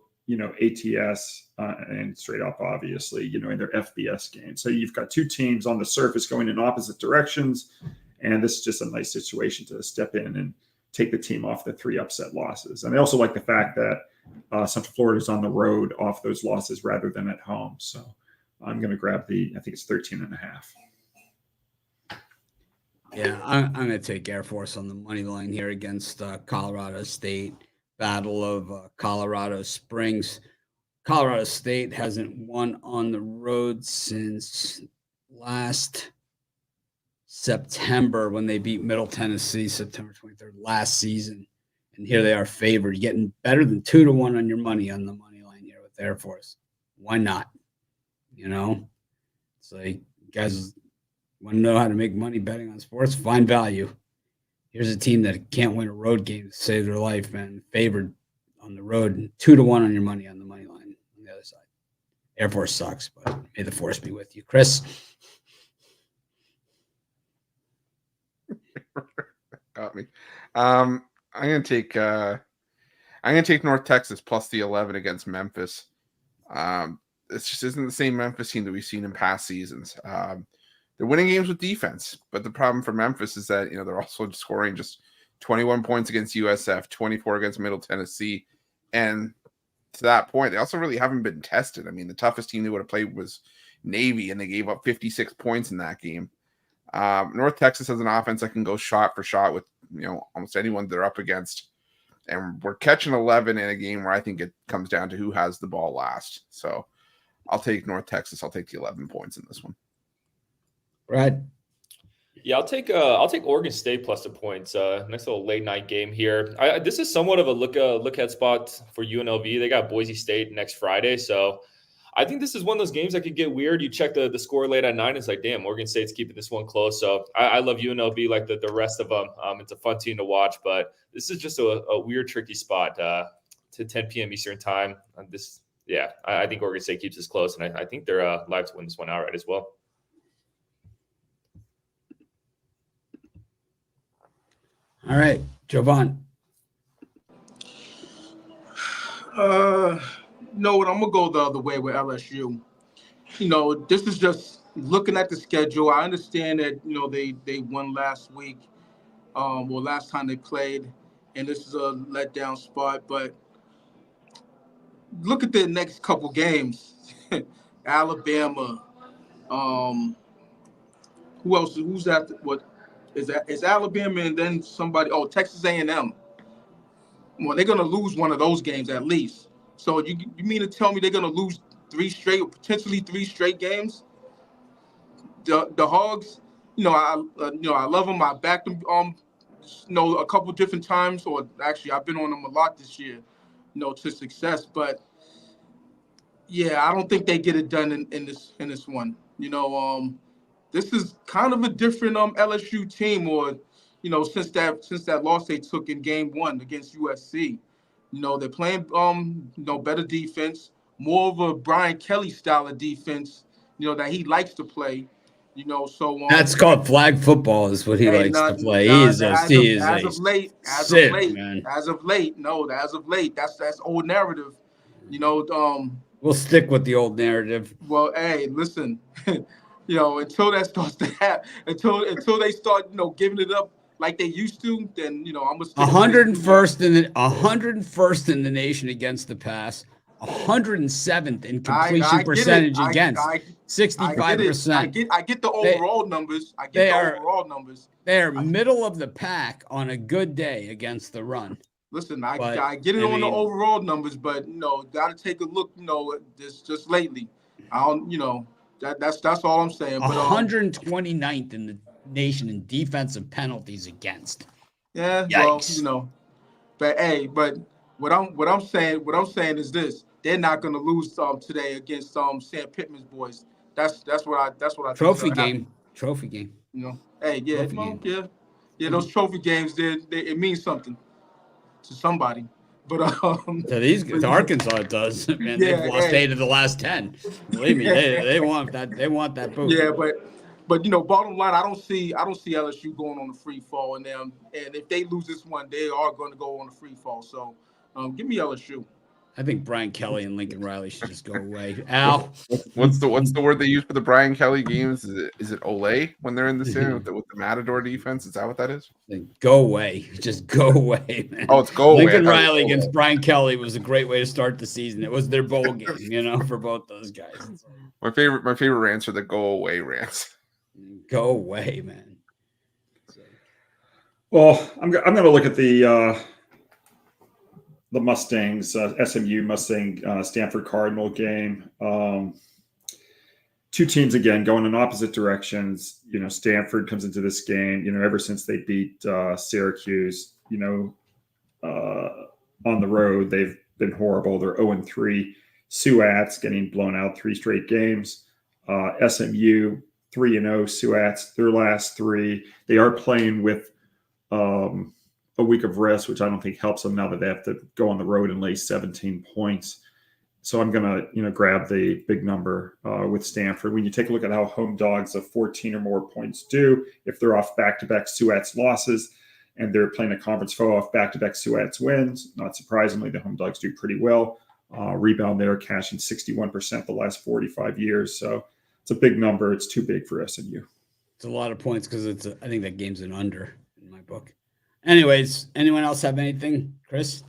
ATS and straight up, obviously, in their FBS game. So you've got 2 teams on the surface going in opposite directions. And this is just a nice situation to step in and take the team off the 3 upset losses. And I also like the fact that Central Florida is on the road off those losses rather than at home. So I'm going to grab I think it's 13.5. Yeah, I'm going to take Air Force on the money line here against Colorado State. Battle of Colorado Springs. Colorado State hasn't won on the road since last September when they beat Middle Tennessee, September 23rd, last season. And here they are favored, getting better than 2-1 on your money on the money line here with Air Force. Why not? It's like, guys want to know how to make money betting on sports? Find value. Here's a team that can't win a road game to save their life, man. Favored on the road, 2-1 on your money on the money line on the other side. Air Force sucks, but may the force be with you. Chris? Got me. I'm gonna take North Texas plus the 11 against Memphis. This just isn't the same Memphis team that we've seen in past seasons. They're winning games with defense, but the problem for Memphis is that, they're also scoring just 21 points against USF, 24 against Middle Tennessee. And to that point, they also really haven't been tested. I mean, the toughest team they would have played was Navy, and they gave up 56 points in that game. North Texas has an offense that can go shot for shot with, almost anyone they're up against. And we're catching 11 in a game where I think it comes down to who has the ball last. So I'll take North Texas. I'll take the 11 points in this one. Brad? Yeah, I'll take Oregon State plus the points. Nice little late night game here. This is somewhat of a look ahead spot for UNLV. They got Boise State next Friday, so I think this is one of those games that could get weird. You check the score late at 9, it's like, damn, Oregon State's keeping this one close. So I love UNLV like the rest of them. It's a fun team to watch, but this is just a weird, tricky spot to 10 p.m. Eastern time. I think Oregon State keeps this close, and I think they're live to win this one outright as well. All right, Jovan. No, I'm gonna go the other way with LSU. This is just looking at the schedule. I understand that they won last week, last time they played, and this is a letdown spot. But look at the next couple games: Alabama. Who else? Who's that? What is that? It's Alabama and then somebody. Oh, Texas A&M. Well, they're gonna lose one of those games at least. So you mean to tell me they're gonna lose 3 straight, potentially 3 straight games? The Hogs, I love them. I backed them, a couple different times, or actually I've been on them a lot this year, to success. But yeah, I don't think they get it done in this one. This is kind of a different LSU team, or since that loss they took in game 1 against USC. They're playing better defense, more of a Brian Kelly style of defense, that he likes to play. So that's called flag football, is what he likes to play. As of late, that's old narrative. We'll stick with the old narrative. Well, hey, listen, until that starts to happen, until they start, giving it up like they used to, then I'm gonna stick 101st in the nation against the pass, 107th in completion percentage against 65%. I get the overall numbers. They are middle of the pack on a good day against the run. Listen, But, I get it I on the mean- overall numbers, but got to take a look. Just lately, I don't. That's all I'm saying. But 129th in the nation in defensive penalties against. yeah, Yikes. well, but what I'm saying is this: they're not going to lose today against Sam Pittman's boys. That's what I think. Trophy game. Hey, yeah, Trophy well, game. yeah. Those trophy games, it means something to somebody. But To Arkansas, it does. Man, Yeah, they've lost hey. 8 of the last 10. Believe me, they want that. They want that boot. Yeah, but bottom line, I don't see LSU going on a free fall, and if they lose this one, they are going to go on a free fall. So, give me LSU. I think Brian Kelly and Lincoln Riley should just go away. Al, What's the word they use for the Brian Kelly games? Is it Olay when they're in the stand with the Matador defense? Is that what that is? go away. Just go away, man. Oh, it's go away. Lincoln Riley against Brian Kelly was a great way to start the season. It was their bowl game, for both those guys. My favorite rants are the go away rants. Go away, man. Well, I'm going to look at the Mustangs, SMU Mustang Stanford Cardinal game. Two teams again going in opposite directions. Stanford comes into this game. Ever since they beat Syracuse, on the road they've been horrible. They're 0-3. Suats getting blown out 3 straight games. SMU 3-0. Suats their last 3. They are playing with a week of rest, which I don't think helps them now that they have to go on the road and lay 17 points. So I'm going to, grab the big number with Stanford. When you take a look at how home dogs of 14 or more points do, if they're off back-to-back Suats losses and they're playing a conference foe off back-to-back Suats wins, not surprisingly, the home dogs do pretty well. Rebound there, cashing 61% the last 45 years. So it's a big number. It's too big for SMU. It's a lot of points because I think that game's an under in my book. Anyways, anyone else have anything? Chris?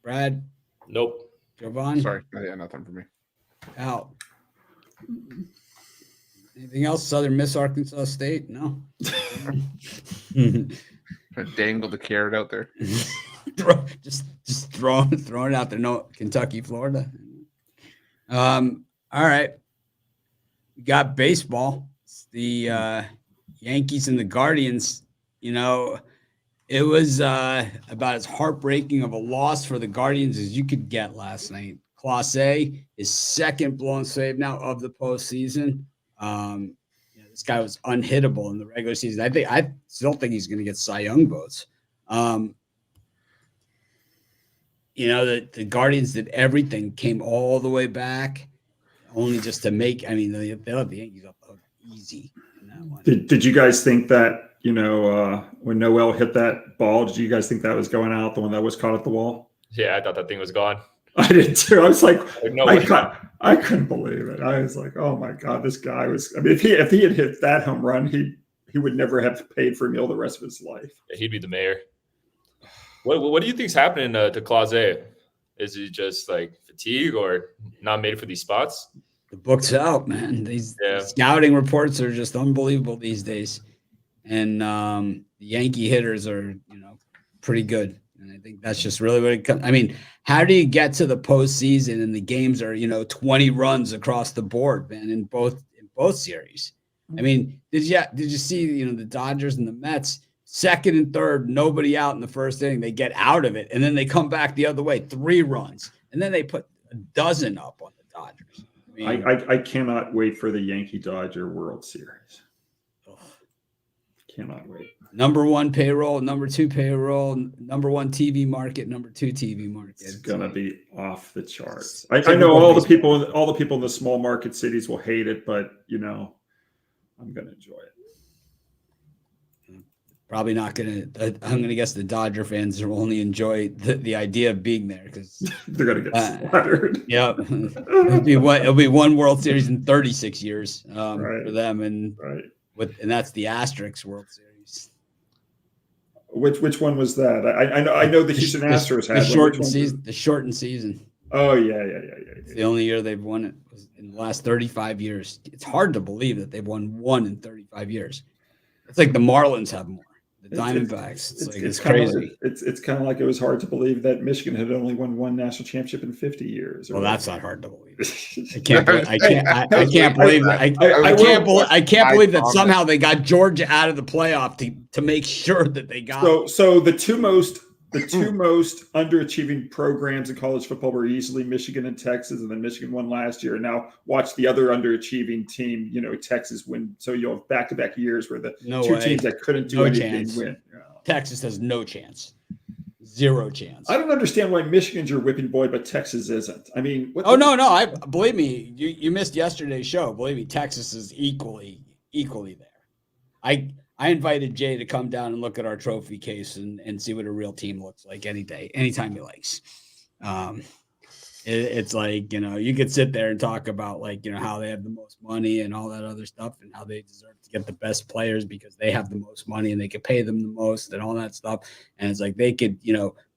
Brad? Nope. Jovan? Sorry, yeah, nothing for me. Out. Anything else? Southern Miss Arkansas State? No. Dangle the carrot out there. just throwing it out there. No, Kentucky, Florida. All right. We got baseball. It's the Yankees and the Guardians. It was about as heartbreaking of a loss for the Guardians as you could get last night. Clase is second blown save now of the postseason. This guy was unhittable in the regular season. I still think he's going to get Cy Young votes. The Guardians did everything, came all the way back, only just to make. I mean, they let the Yankees up easy in that one. Did you guys think that when Noel hit that ball, did you guys think that was going out, the one that was caught at the wall? Yeah, I thought that thing was gone. I did too. I was like, No I couldn't believe it. I was like, oh my God, this guy was. I mean, if he had hit that home run, he would never have paid for a meal the rest of his life. Yeah, he'd be the mayor. What do you think's happening to Clase? Is he just like fatigue or not made for these spots? The book's out, man. These scouting reports are just unbelievable these days, and the Yankee hitters are pretty good. And I think that's just really what it comes. I mean, how do you get to the postseason and the games are 20 runs across the board, man, in both series? I mean, did you see the Dodgers and the Mets? Second and third, nobody out in the first inning. They get out of it, and then they come back the other way, 3 runs, and then they put a dozen up on the Dodgers. I cannot wait for the Yankee-Dodger World Series. Cannot wait. Number 1 payroll, number 2 payroll, number 1 TV market, number 2 TV market. It's gonna be off the charts. I know all the people in the small market cities will hate it, but I'm gonna enjoy it. Probably not going to. I'm going to guess the Dodger fans will only enjoy the idea of being there because they're going to get slaughtered. Yeah, it'll be 1 World Series in 36 years for them, and that's the Asterisk World Series. Which one was that? I know the Houston Astros had the shortened season. Oh yeah. It's the only year they've won it was in the last 35 years. It's hard to believe that they've won 1 in 35 years. It's like the Marlins have more. The Diamondbacks. It's kinda crazy. It's kind of like it was hard to believe that Michigan had only won one national championship in 50 years. Well, that's not hard to believe. I can't believe that somehow they got Georgia out of the playoff to make sure that they got. So the two most underachieving programs in college football were easily Michigan and Texas, and then Michigan won last year. And now watch the other underachieving team, Texas win. So you'll have back-to-back years where the teams that couldn't do anything win. Texas has no chance. Zero chance. I don't understand why Michigan's your whipping boy, but Texas isn't. I mean, no. Believe me, you missed yesterday's show. Believe me, Texas is equally there. I invited Jay to come down and look at our trophy case and see what a real team looks like any day, anytime he likes. It's like, you could sit there and talk about how they have the most money and all that other stuff and how they deserve to get the best players because they have the most money and they could pay them the most and all that stuff. And it's like they could,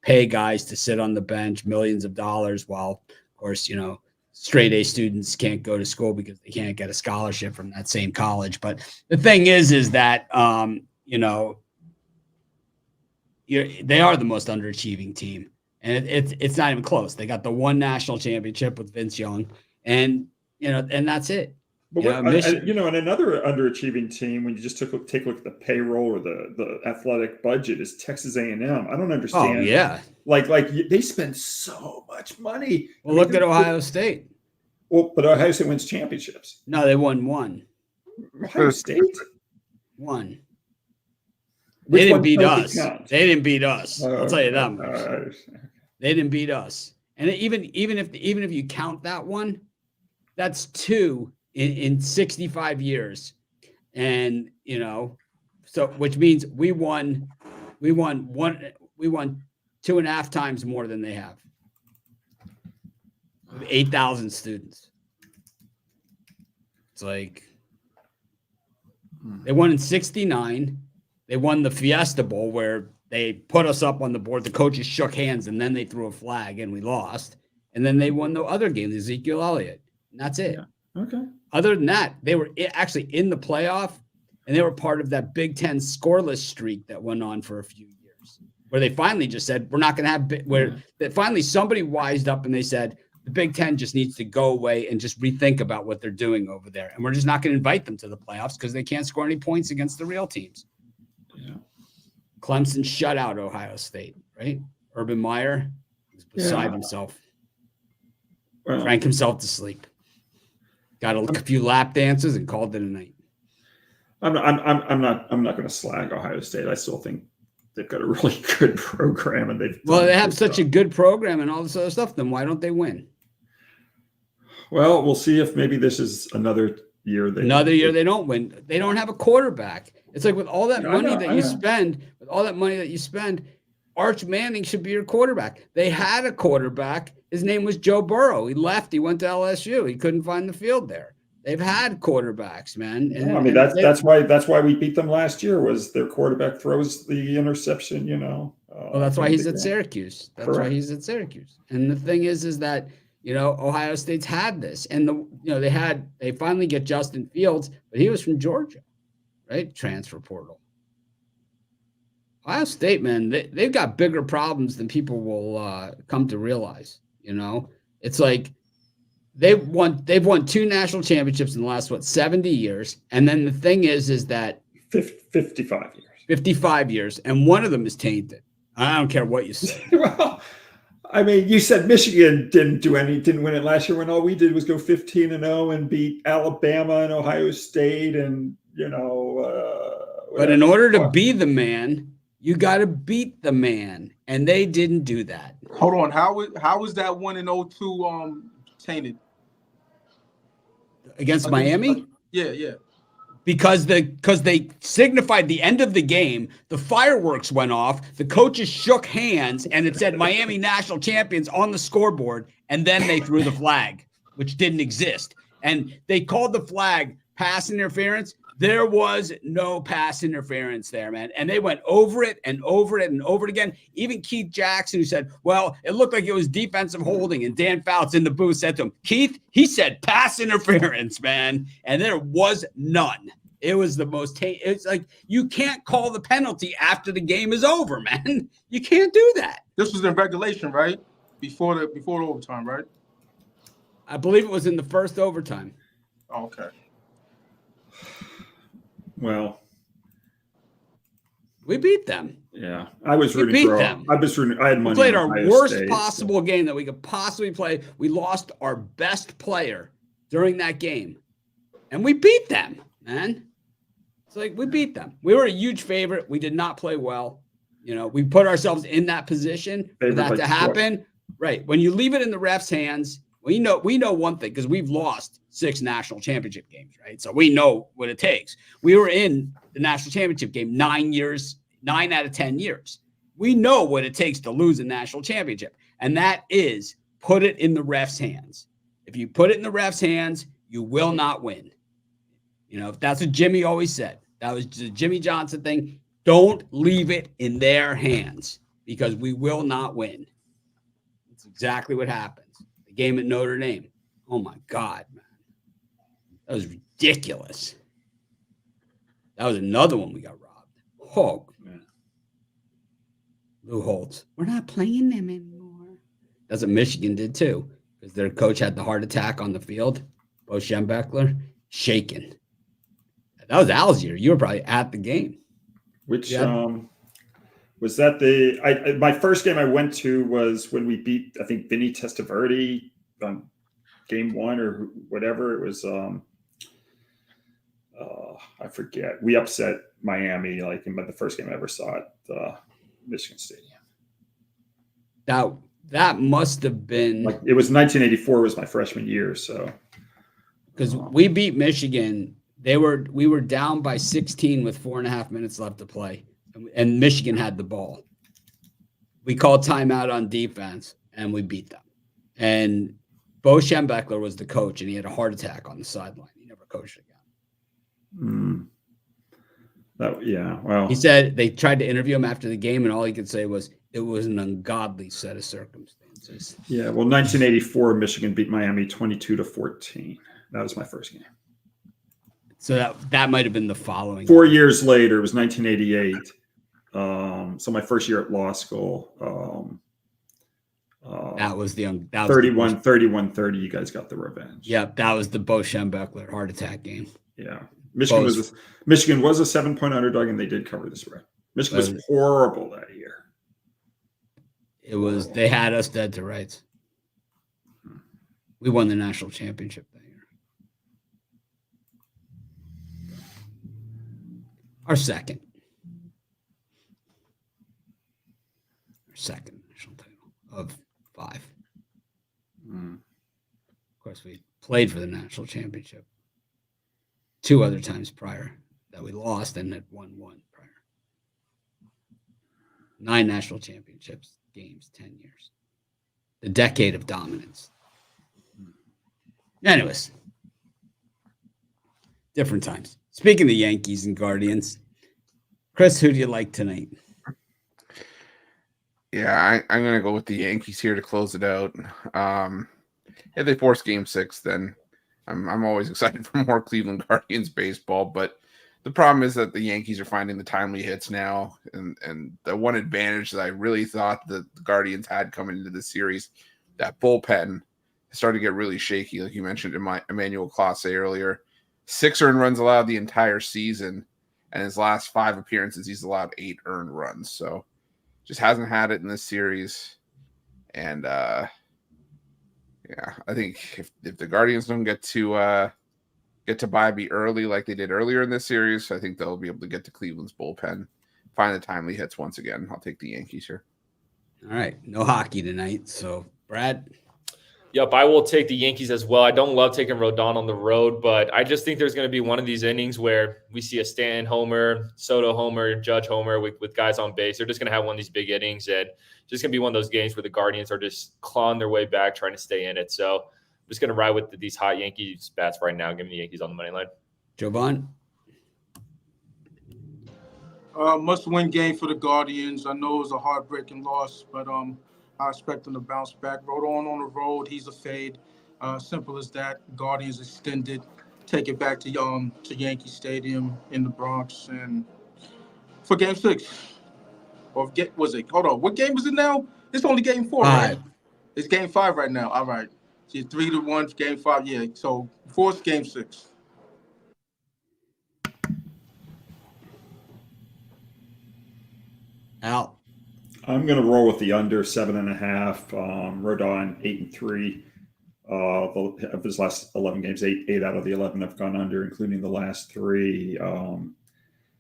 pay guys to sit on the bench millions of dollars while, of course, straight A students can't go to school because they can't get a scholarship from that same college. But the thing is that, they are the most underachieving team. And it's not even close. They got the one national championship with Vince Young, and that's it. But and another underachieving team, when you just take a look at the payroll or the athletic budget, is Texas A&M. I don't understand. Oh yeah, like they spend so much money. Well, look at Ohio State. Well, but Ohio State wins championships. No, they won one. Ohio State won. Which they didn't one beat us. Count? They didn't beat us. I'll tell you that much. They didn't beat us. And even if you count that one, that's two in 65 years. And so which means we won 2.5 times more than they have. 8,000 students. It's like they won in 69. They won the Fiesta Bowl where they put us up on the board. The coaches shook hands and then they threw a flag and we lost. And then they won the other game, the Ezekiel Elliott. And that's it. Yeah. Okay. Other than that, they were actually in the playoff and they were part of that Big Ten scoreless streak that went on for a few years where they finally just said, we're not going to have finally somebody wised up and they said, the Big Ten just needs to go away and just rethink about what they're doing over there. And we're just not going to invite them to the playoffs because they can't score any points against the real teams. Yeah. Clemson shut out Ohio State, right? Urban Meyer was beside himself. Well, drank himself to sleep. Got a few lap dances and called it a night. I'm not going to slag Ohio State. I still think they've got a really good program, and they have such a good program and all this other stuff. Then why don't they win? Well, we'll see if maybe this is another year. They don't win. They don't have a quarterback. It's like with all that money that you spend, Arch Manning should be your quarterback. They had a quarterback. His name was Joe Burrow. He left. He went to LSU. He couldn't find the field there. They've had quarterbacks, man. And, that's why we beat them last year. Was their quarterback throws the interception? Well, that's why he's at Syracuse. That's why he's at Syracuse. And the thing is that Ohio State's had this, and they finally get Justin Fields, but he was from Georgia, right? Transfer portal. Ohio State, man, they've got bigger problems than people will come to realize. It's like they've won 2 national championships in the last 70 years, and then the thing is that 55 years. 55 years, and one of them is tainted. I don't care what you say. Well, I mean, you said Michigan didn't win it last year when all we did was go 15-0 and beat Alabama and Ohio State, and but in order to be the man, you got to beat the man, and they didn't do that. Hold on, how was that 1-02 tainted against Miami? Yeah. Because they signified the end of the game, the fireworks went off, the coaches shook hands, and it said Miami national champions on the scoreboard, and then they threw the flag, which didn't exist. And they called the flag pass interference. There was no pass interference there, man. And they went over it and over it and over it again. Even Keith Jackson, who said, well, it looked like it was defensive holding. And Dan Fouts in the booth said to him, Keith, he said pass interference, man. And there was none. It was the most. It's like you can't call the penalty after the game is over, man. You can't do that. This was in regulation, right? Before the overtime, right? I believe it was in the first overtime. Oh, okay. Well, We beat them. yeah, I was We rooting beat for. them. I was rooting. I had We money. played on our Ohio worst State, possible game that we could possibly play. We lost our best player during that game, and we beat them, man. It's like we beat them. We were a huge favorite. We did not play well. You know, we put ourselves in that position for that to happen. Right. When you leave it in the refs' hands, we know one thing because we've lost 6 national championship games, right? So we know what it takes. We were in the national championship game 9 out of 10 years. We know what it takes to lose a national championship, and that is put it in the refs' hands. If you put it in the refs' hands, you will not win. You know, that's what Jimmy always said. That was the Jimmy Johnson thing. Don't leave it in their hands because we will not win. That's exactly what happens. The game at Notre Dame. Oh, my God, man. That was ridiculous. That was another one we got robbed. Oh, man. Lou Holtz. We're not playing them anymore. That's what Michigan did, too, because their coach had the heart attack on the field. Bo Schembechler, shaking. That was Al's year. You were probably at the game. Which was that my first game I went to was when we beat, I think, Vinny Testaverde on game 1 or whatever. It was I forget. We upset Miami like in the first game I ever saw at Michigan Stadium. That must have been like it was 1984 was my freshman year, so because we beat Michigan. We were down by 16 with 4.5 minutes left to play, and Michigan had the ball. We called timeout on defense, and we beat them. And Bo Schembechler was the coach, and he had a heart attack on the sideline. He never coached again. Well, he said they tried to interview him after the game, and all he could say was, it was an ungodly set of circumstances. Yeah, well, 1984, Michigan beat Miami 22-14. That was my first game. So that might have been the following. 4 years later, it was 1988. So my first year at law school. That was 31-30. You guys got the revenge. Yep, that was the Bo Schembechler heart attack game. Yeah, Michigan was a 7-point underdog, and they did cover the spread. Michigan was horrible that year. It was. They had us dead to rights. We won the national championship that year. Our second national title of 5. Of course, we played for the national championship 2 other times prior that we lost and had won 1 prior. 9 national championships games, 10 years. The decade of dominance. Anyways, different times. Speaking of the Yankees and Guardians, Chris, who do you like tonight? Yeah, I'm going to go with the Yankees here to close it out. If they force Game 6, then I'm always excited for more Cleveland Guardians baseball. But the problem is that the Yankees are finding the timely hits now. And the one advantage that I really thought that the Guardians had coming into this series, that bullpen started to get really shaky, like you mentioned in my Emmanuel Clase earlier. 6 earned runs allowed the entire season, and his last 5 appearances, he's allowed 8 earned runs. So just hasn't had it in this series. And I think if the Guardians don't get to Bybee early like they did earlier in this series, I think they'll be able to get to Cleveland's bullpen, find the timely hits once again. I'll take the Yankees here. All right, no hockey tonight. So, Brad. Yep, I will take the Yankees as well. I don't love taking Rodon on the road, but I just think there's going to be one of these innings where we see a Stanton homer, Soto homer, Judge homer with guys on base. They're just going to have one of these big innings, and just going to be one of those games where the Guardians are just clawing their way back, trying to stay in it. So I'm just going to ride with these hot Yankees bats right now, giving the Yankees on the money line. Jovan? Must-win game for the Guardians. I know it was a heartbreaking loss, but I expect them to bounce back. Rodon on the road, he's a fade. Simple as that. Guardians extended. take it back to Yankee Stadium in the Bronx and for Game 6. Or was it? Hold on. What game is it now? It's only Game 4, right? It's Game 5 right now. All right. So 3-1, Game 5. Yeah. So force Game 6. Al. I'm going to roll with the under 7.5. Rodon 8-3. Of his last 11 games, eight out of the 11 have gone under, including the last 3.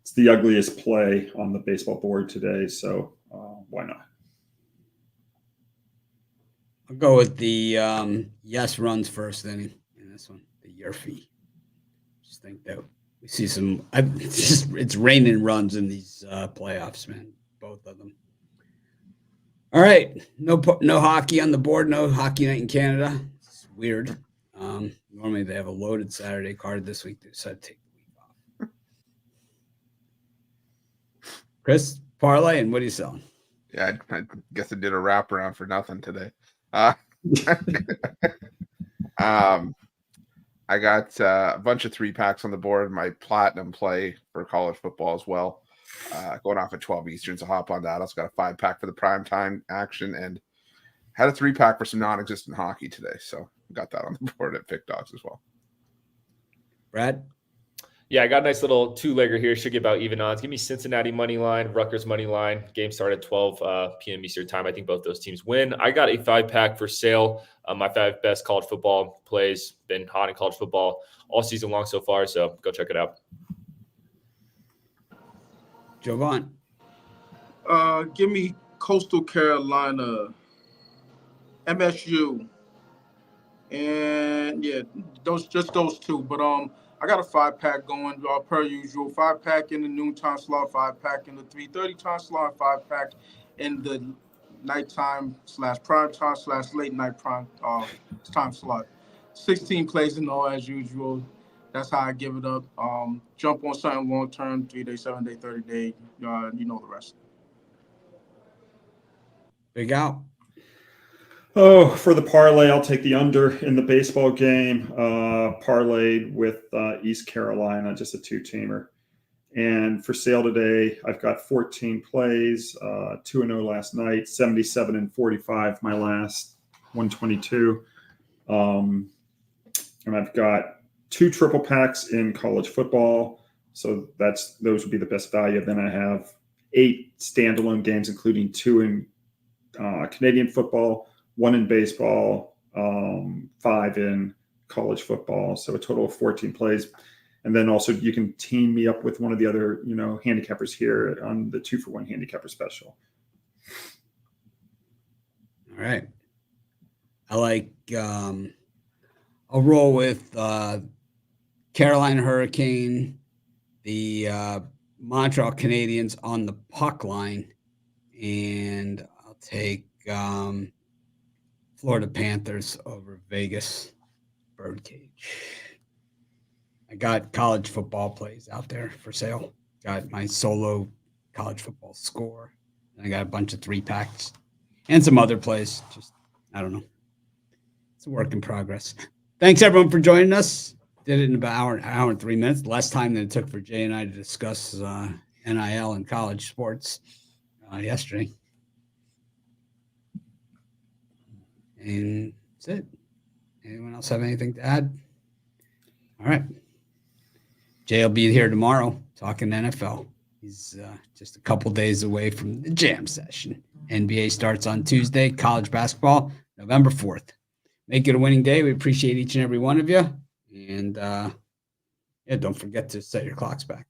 It's the ugliest play on the baseball board today, so why not? I'll go with the yes runs first inning in this one, the Yerfie. Just think that we see some. It's raining runs in these playoffs, man. Both of them. All right, no hockey on the board. No hockey night in Canada. It's weird. Normally they have a loaded Saturday card. This week they decided to take the week off. Chris, parlay, and what are you selling? Yeah, I guess I did a wraparound for nothing today. I got a bunch of 3-packs on the board. My platinum play for college football as well. Going off at 12 Eastern, so hop on that. Also got a 5-pack for the primetime action and had a 3-pack for some non-existent hockey today. So got that on the board at Pick Dogs as well. Brad? Yeah, I got a nice little 2-legger here. Should get about even odds. Give me Cincinnati money line, Rutgers money line. Game started at 12 p.m. Eastern time. I think both those teams win. I got a 5-pack for sale. My 5 best college football plays. Been hot in college football all season long so far, so go check it out. Jovan? Give me Coastal Carolina, MSU, and yeah, those 2. But I got a 5-pack going per usual. 5-pack in the noontime slot, 5-pack in the 3:30 time slot, 5-pack in the nighttime / prime time / late night prime time slot. 16 plays in all as usual. That's how I give it up. Jump on something long term, 3-day, 7-day, 30-day. You know the rest. Big Al? Oh, for the parlay, I'll take the under in the baseball game. Parlayed with East Carolina, just a 2-teamer. And for sale today, I've got 14 plays, 2-0 last night, 77-45 my last 122. And I've got 2 triple packs in college football. So those would be the best value. Then I have 8 standalone games, including 2 in Canadian football, 1 in baseball, 5 in college football. So a total of 14 plays. And then also you can team me up with one of the other, handicappers here on the 2-for-1 handicapper special. All right. I like, I'll roll with Carolina Hurricane, the Montreal Canadiens on the puck line, and I'll take Florida Panthers over Vegas Birdcage. I got college football plays out there for sale. Got my solo college football score. And I got a bunch of 3-packs and some other plays. Just, I don't know. It's a work in progress. Thanks, everyone, for joining us. Did it in about an hour and 3 minutes. Less time than it took for Jay and I to discuss NIL and college sports yesterday. And that's it. Anyone else have anything to add? All right. Jay will be here tomorrow talking NFL. He's just a couple days away from the jam session. NBA starts on Tuesday. College basketball, November 4th. Make it a winning day. We appreciate each and every one of you. And don't forget to set your clocks back.